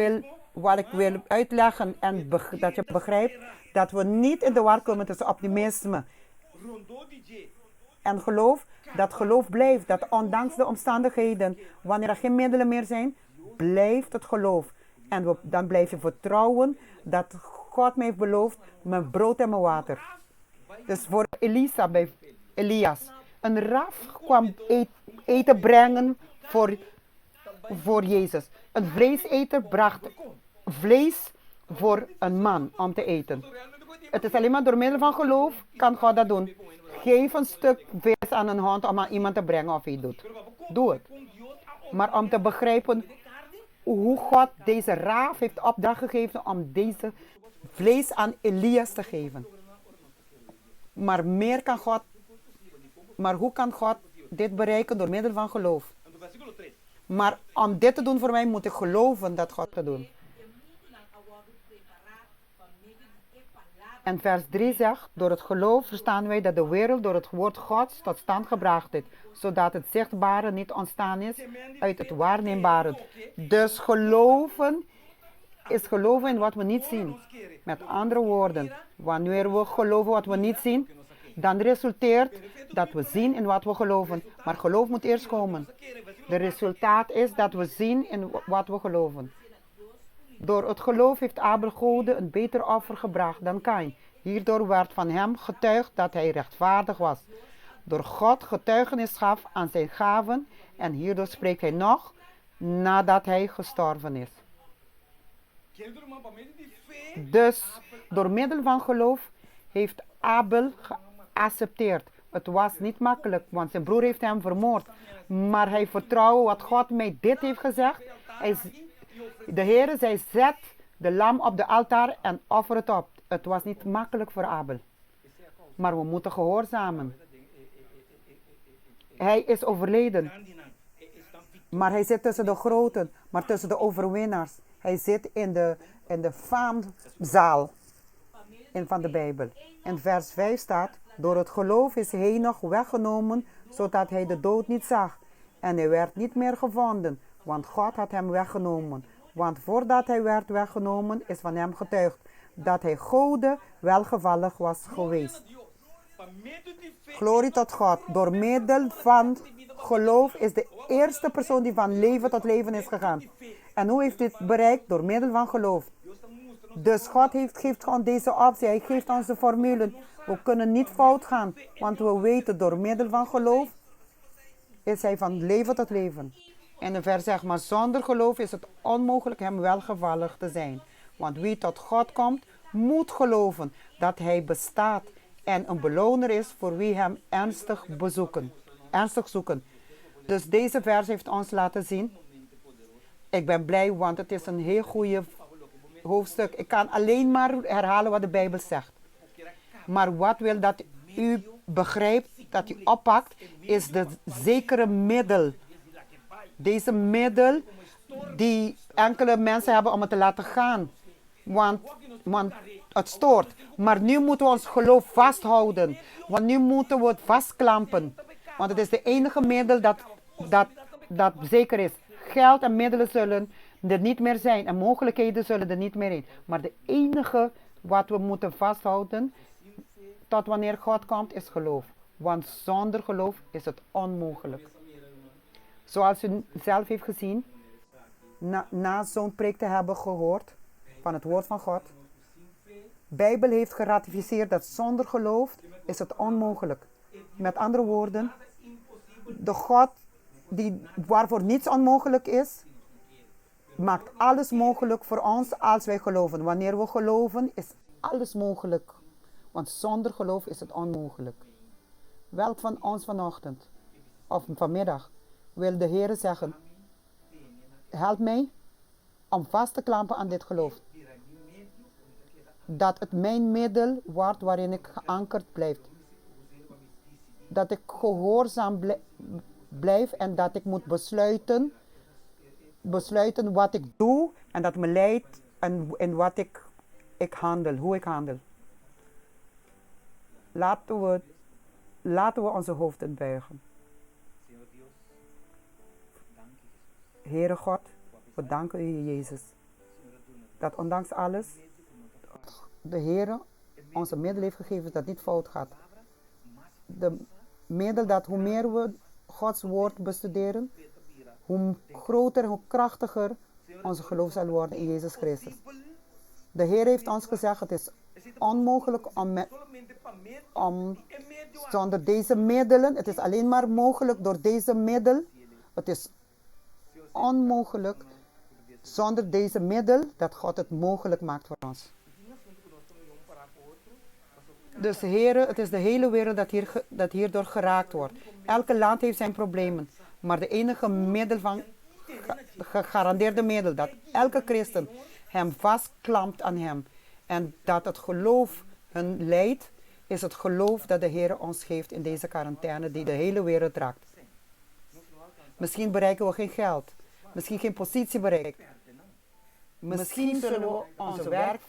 wil uitleggen en dat je begrijpt, dat we niet in de war komen tussen optimisme en geloof. Dat geloof blijft, dat ondanks de omstandigheden, wanneer er geen middelen meer zijn, blijft het geloof. En dan blijf je vertrouwen dat God mij heeft beloofd mijn brood en mijn water. Dus voor Elias, een raf kwam eten brengen voor Jezus. Een vleeseter bracht vlees voor een man om te eten. Het is alleen maar door middel van geloof kan God dat doen. Geef een stuk vis aan een hond om aan iemand te brengen of hij doet. Doe het. Maar om te begrijpen hoe God deze raaf heeft opdracht gegeven om deze vlees aan Elias te geven. Maar hoe kan God dit bereiken? Door middel van geloof. Maar om dit te doen voor mij moet ik geloven dat God het doet. En vers 3 zegt, door het geloof verstaan wij dat de wereld door het woord Gods tot stand gebracht is, zodat het zichtbare niet ontstaan is uit het waarneembare. Dus geloven is geloven in wat we niet zien. Met andere woorden, wanneer we geloven wat we niet zien, dan resulteert dat we zien in wat we geloven. Maar geloof moet eerst komen. De resultaat is dat we zien in wat we geloven. Door het geloof heeft Abel God een beter offer gebracht dan Kain. Hierdoor werd van hem getuigd dat hij rechtvaardig was. Door God getuigenis gaf aan zijn gaven en hierdoor spreekt hij nog nadat hij gestorven is. Dus door middel van geloof heeft Abel geaccepteerd. Het was niet makkelijk, want zijn broer heeft hem vermoord. Maar hij vertrouwde wat God mij dit heeft gezegd. De Heer zei, zet de lam op de altaar en offer het op. Het was niet makkelijk voor Abel. Maar we moeten gehoorzamen. Hij is overleden. Maar hij zit tussen de groten, maar tussen de overwinnaars. Hij zit in de faamzaal van de Bijbel. In vers 5 staat, door het geloof is Henoch weggenomen, zodat hij de dood niet zag. En hij werd niet meer gevonden, want God had hem weggenomen. Want voordat hij werd weggenomen, is van hem getuigd dat hij Gode welgevallig was geweest. Glorie tot God. Door middel van geloof is de eerste persoon die van leven tot leven is gegaan. En hoe heeft dit bereikt? Door middel van geloof. Dus God geeft ons deze optie. Hij geeft ons de formule. We kunnen niet fout gaan. Want we weten door middel van geloof is hij van leven tot leven. En de vers zegt, maar zonder geloof is het onmogelijk hem welgevallig te zijn. Want wie tot God komt, moet geloven dat hij bestaat en een beloner is voor wie hem ernstig zoeken. Dus deze vers heeft ons laten zien. Ik ben blij, want het is een heel goede hoofdstuk. Ik kan alleen maar herhalen wat de Bijbel zegt. Maar wat wil dat u begrijpt, dat u oppakt, is de zekere middel. Deze middel die enkele mensen hebben om het te laten gaan. Want het stoort. Maar nu moeten we ons geloof vasthouden. Want nu moeten we het vastklampen. Want het is de enige middel dat zeker is. Geld en middelen zullen er niet meer zijn. En mogelijkheden zullen er niet meer zijn. Maar de enige wat we moeten vasthouden tot wanneer God komt is geloof. Want zonder geloof is het onmogelijk. Zoals u zelf heeft gezien, na zo'n preek te hebben gehoord van het woord van God. Bijbel heeft geratificeerd dat zonder geloof is het onmogelijk. Met andere woorden, de God waarvoor niets onmogelijk is, maakt alles mogelijk voor ons als wij geloven. Wanneer we geloven is alles mogelijk. Want zonder geloof is het onmogelijk. Welk van ons vanochtend of vanmiddag wil de Heer zeggen, help mij om vast te klampen aan dit geloof. Dat het mijn middel wordt waarin ik geankerd blijf. Dat ik gehoorzaam blijf en dat ik moet besluiten wat ik doe en dat me leidt en wat ik handel, hoe ik handel. Laten we onze hoofden buigen. Heere God, we danken u, Jezus, dat ondanks alles de Heere onze middel heeft gegeven dat het niet fout gaat. De middel dat hoe meer we Gods woord bestuderen, hoe groter en hoe krachtiger onze geloof zal worden in Jezus Christus. De Heer heeft ons gezegd, het is onmogelijk om zonder deze middelen, het is alleen maar mogelijk door deze middel, het is onmogelijk zonder deze middel dat God het mogelijk maakt voor ons. Dus Heere, het is de hele wereld dat hierdoor geraakt wordt. Elke land heeft zijn problemen. Maar de enige middel van gegarandeerde middel dat elke christen hem vastklampt aan hem en dat het geloof hun leidt, is het geloof dat de Heer ons geeft in deze quarantaine die de hele wereld raakt. Misschien bereiken we geen geld, misschien geen positie bereiken, misschien zullen we onze werk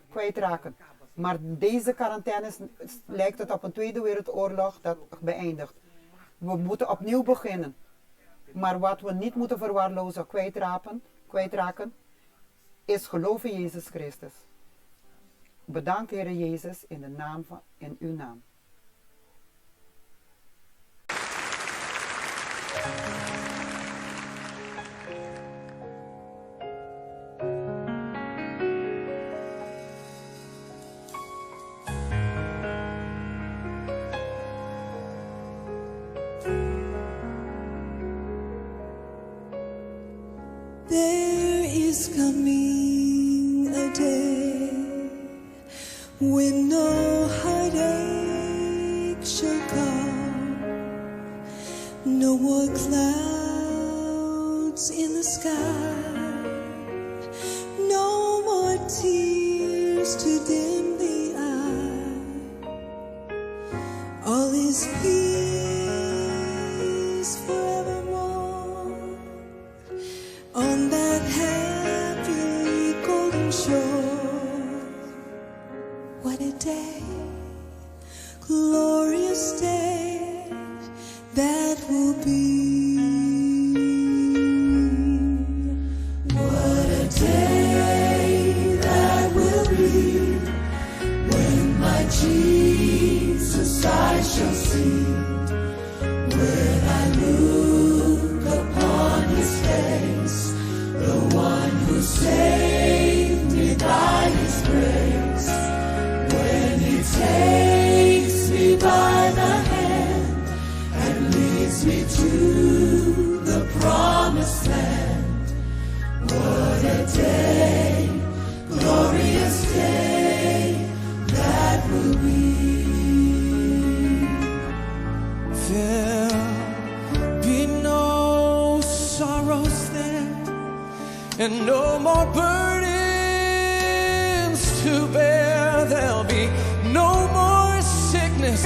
kwijtraken. Maar deze quarantaine lijkt het op een Tweede Wereldoorlog dat beëindigt. We moeten opnieuw beginnen. Maar wat we niet moeten verwaarlozen, kwijtraken, is geloof in Jezus Christus. Bedankt, Heer Jezus, in uw naam. There is coming a day when no heartache shall come, no more clouds in the sky, no more tears to dim the eye. All is peace forevermore on that happy golden shore. What a day, glorious day that will be. What a day that will be when my Jesus I shall see, when I look upon his face, the one who saved me by his grace. When he takes me by the hand and leads me to the promised land. What a day, glorious day that will be. There'll be no sorrows there, and no more burdens to bear. There'll be no more sickness.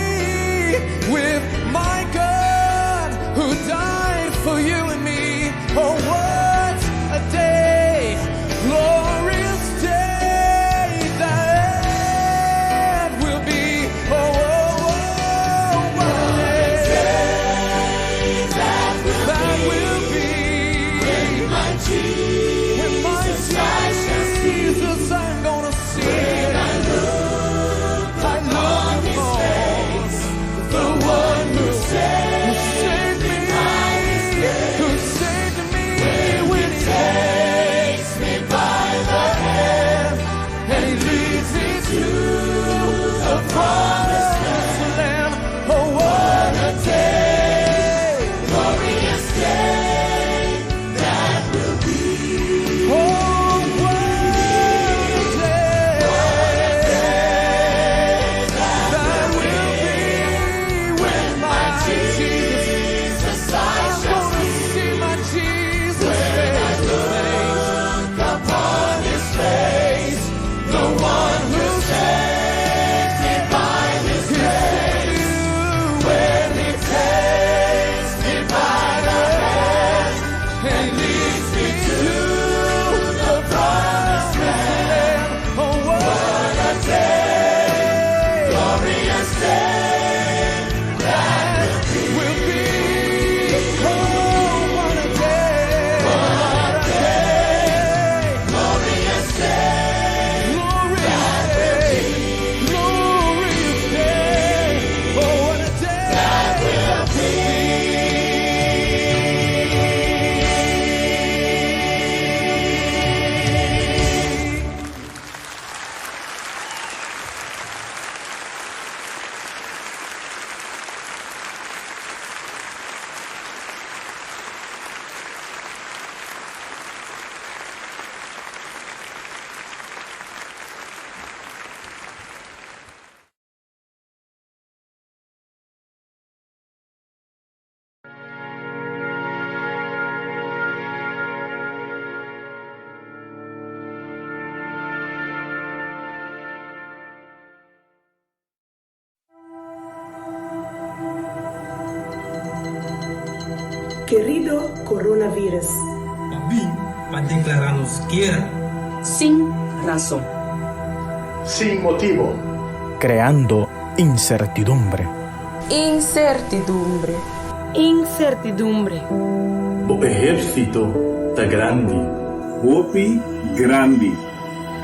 With my God who died for you and me. Oh, what a day, glorious day that will be. Oh, oh, oh, what a day that will be. When my Jesus I'm gonna see. When I look upon his face, the one who saved me by his grace, who saved me. Querido coronavirus. Abin, declararnos guerra. Sin razón. Sin motivo. Creando incertidumbre. Incertidumbre. Incertidumbre. O ejército está grande. Bopi grande.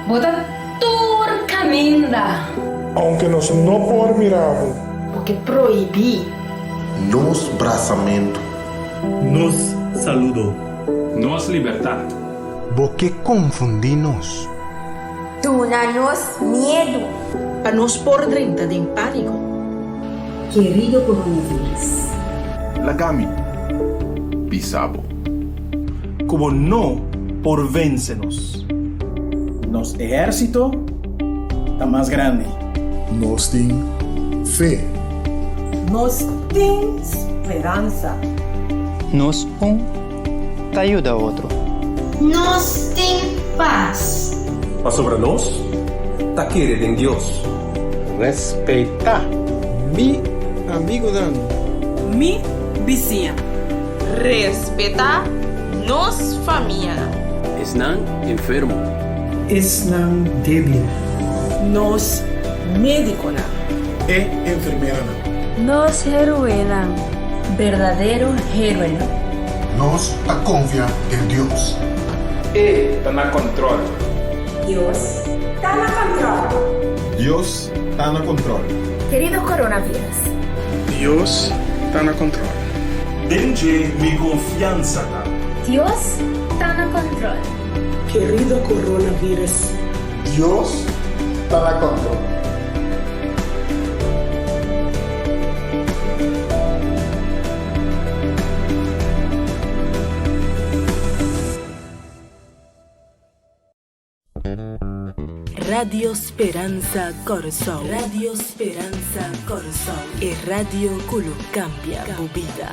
Bota turcaminda. Aunque nos no por mirar. Porque proibí. Nos braçamento. Nos saludo. Nos libertad. Porque confundinos. Tunanos miedo. Para nos por dentro de pánico. Querido coronavirus. Lagami. Pisabo. Como no por véncenos. Nos ejército está más grande. Nos tem fe. Nos tem esperanza. Nos te ayuda a otro. Nos tem paz. Mas sobre nós, tá querendo em Deus. Respeitar. Mi amigo Dan. Mi vizinha. Respetar nos família. Están enfermo. Esnan débil. Nos médico na. E enfermeira. Nos heroína. Verdadero heroína. Nos a confia em Deus. E tá na controle. Dios está na controle. Deus está no controle. Querido coronavirus. Deus está na controle. Denje mi confianza. Dios está na controle. Querido coronavirus. Deus está no controle. Radio Speranza Corsol. Radio Speranza Corsol. E radio culo cambia bobida.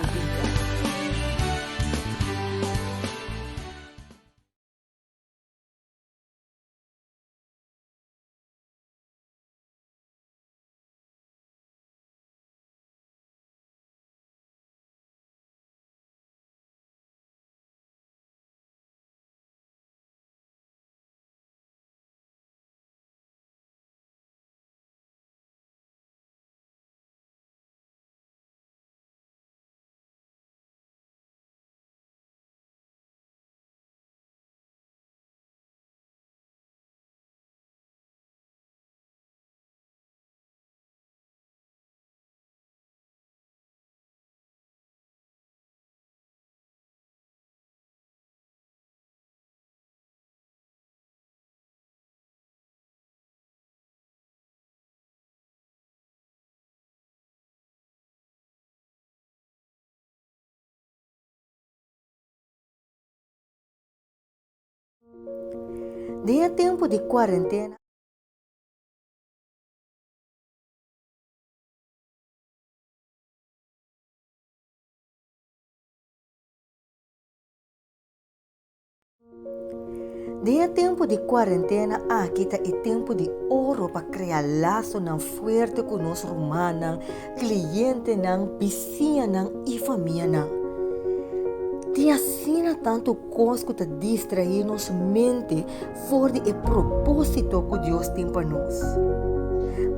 Dia tempo de quarentena. Dia tempo de quarentena, aqui está o tempo de ouro para criar laço não forte com nós romanos, cliente não, vizinha não e família não. Te assina tanto coisa que distrair nossa mente fora de propósito que Deus tem para nós.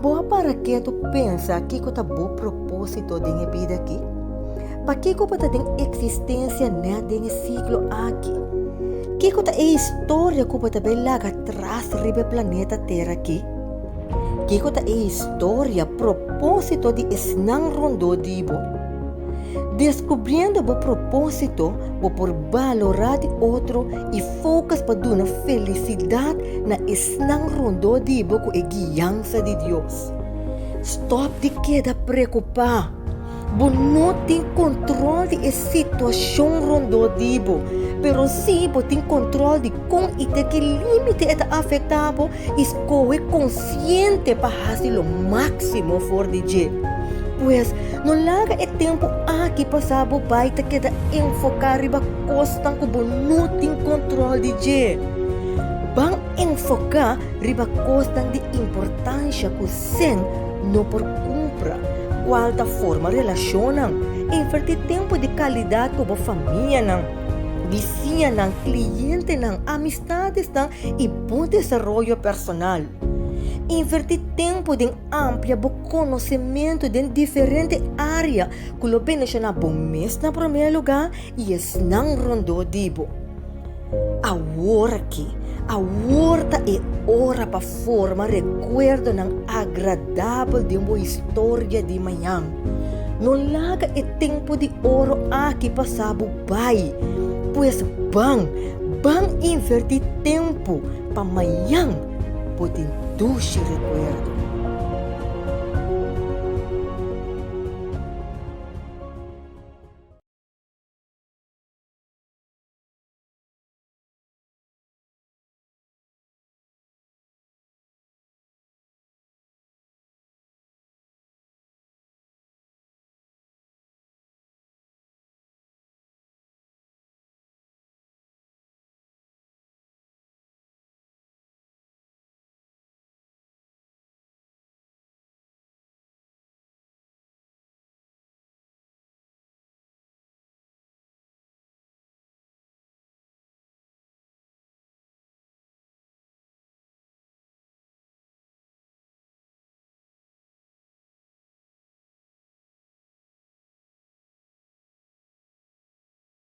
Boa para que tu pensa que está bom propósito da minha vida aqui? Para que tu tem existência nesse ciclo aqui? Que é a história que você vai lá atrás do planeta Terra aqui? Que é a história, propósito de esnan rondo dibo? Descobrindo o propósito, vou por valorar de outro e focus para dar felicidade na esnan rondo dibo com a guiança de Deus. Stop de queda preocupar. Você não tem controle da situação rondo dibo. Pero se você tem controle de como e de que limite é afetado, escolhe consciente para fazer o máximo for de dia. Pois, não larga o tempo aqui passar o baita que enfocar riba costa que você não tem controle de dia. Bang enfocar riba costa de importância que sen não por compra. qual ta forma relação nang, invertir tempo de qualidade com a família nang, vizinha nang, cliente nang, amistades nang e bom desenvolvimento personal. Invertir tempo de amplia bom conhecimento de diferentes áreas, que lo bem na bom mês na primeiro lugar e es nang rondo dibo. Agora é hora para formar recuerdo ng agradável de uma história de manhã. Não larga é tempo de ouro aqui passado vai, pois bang invertir tempo para manhã poder doce recuerdo.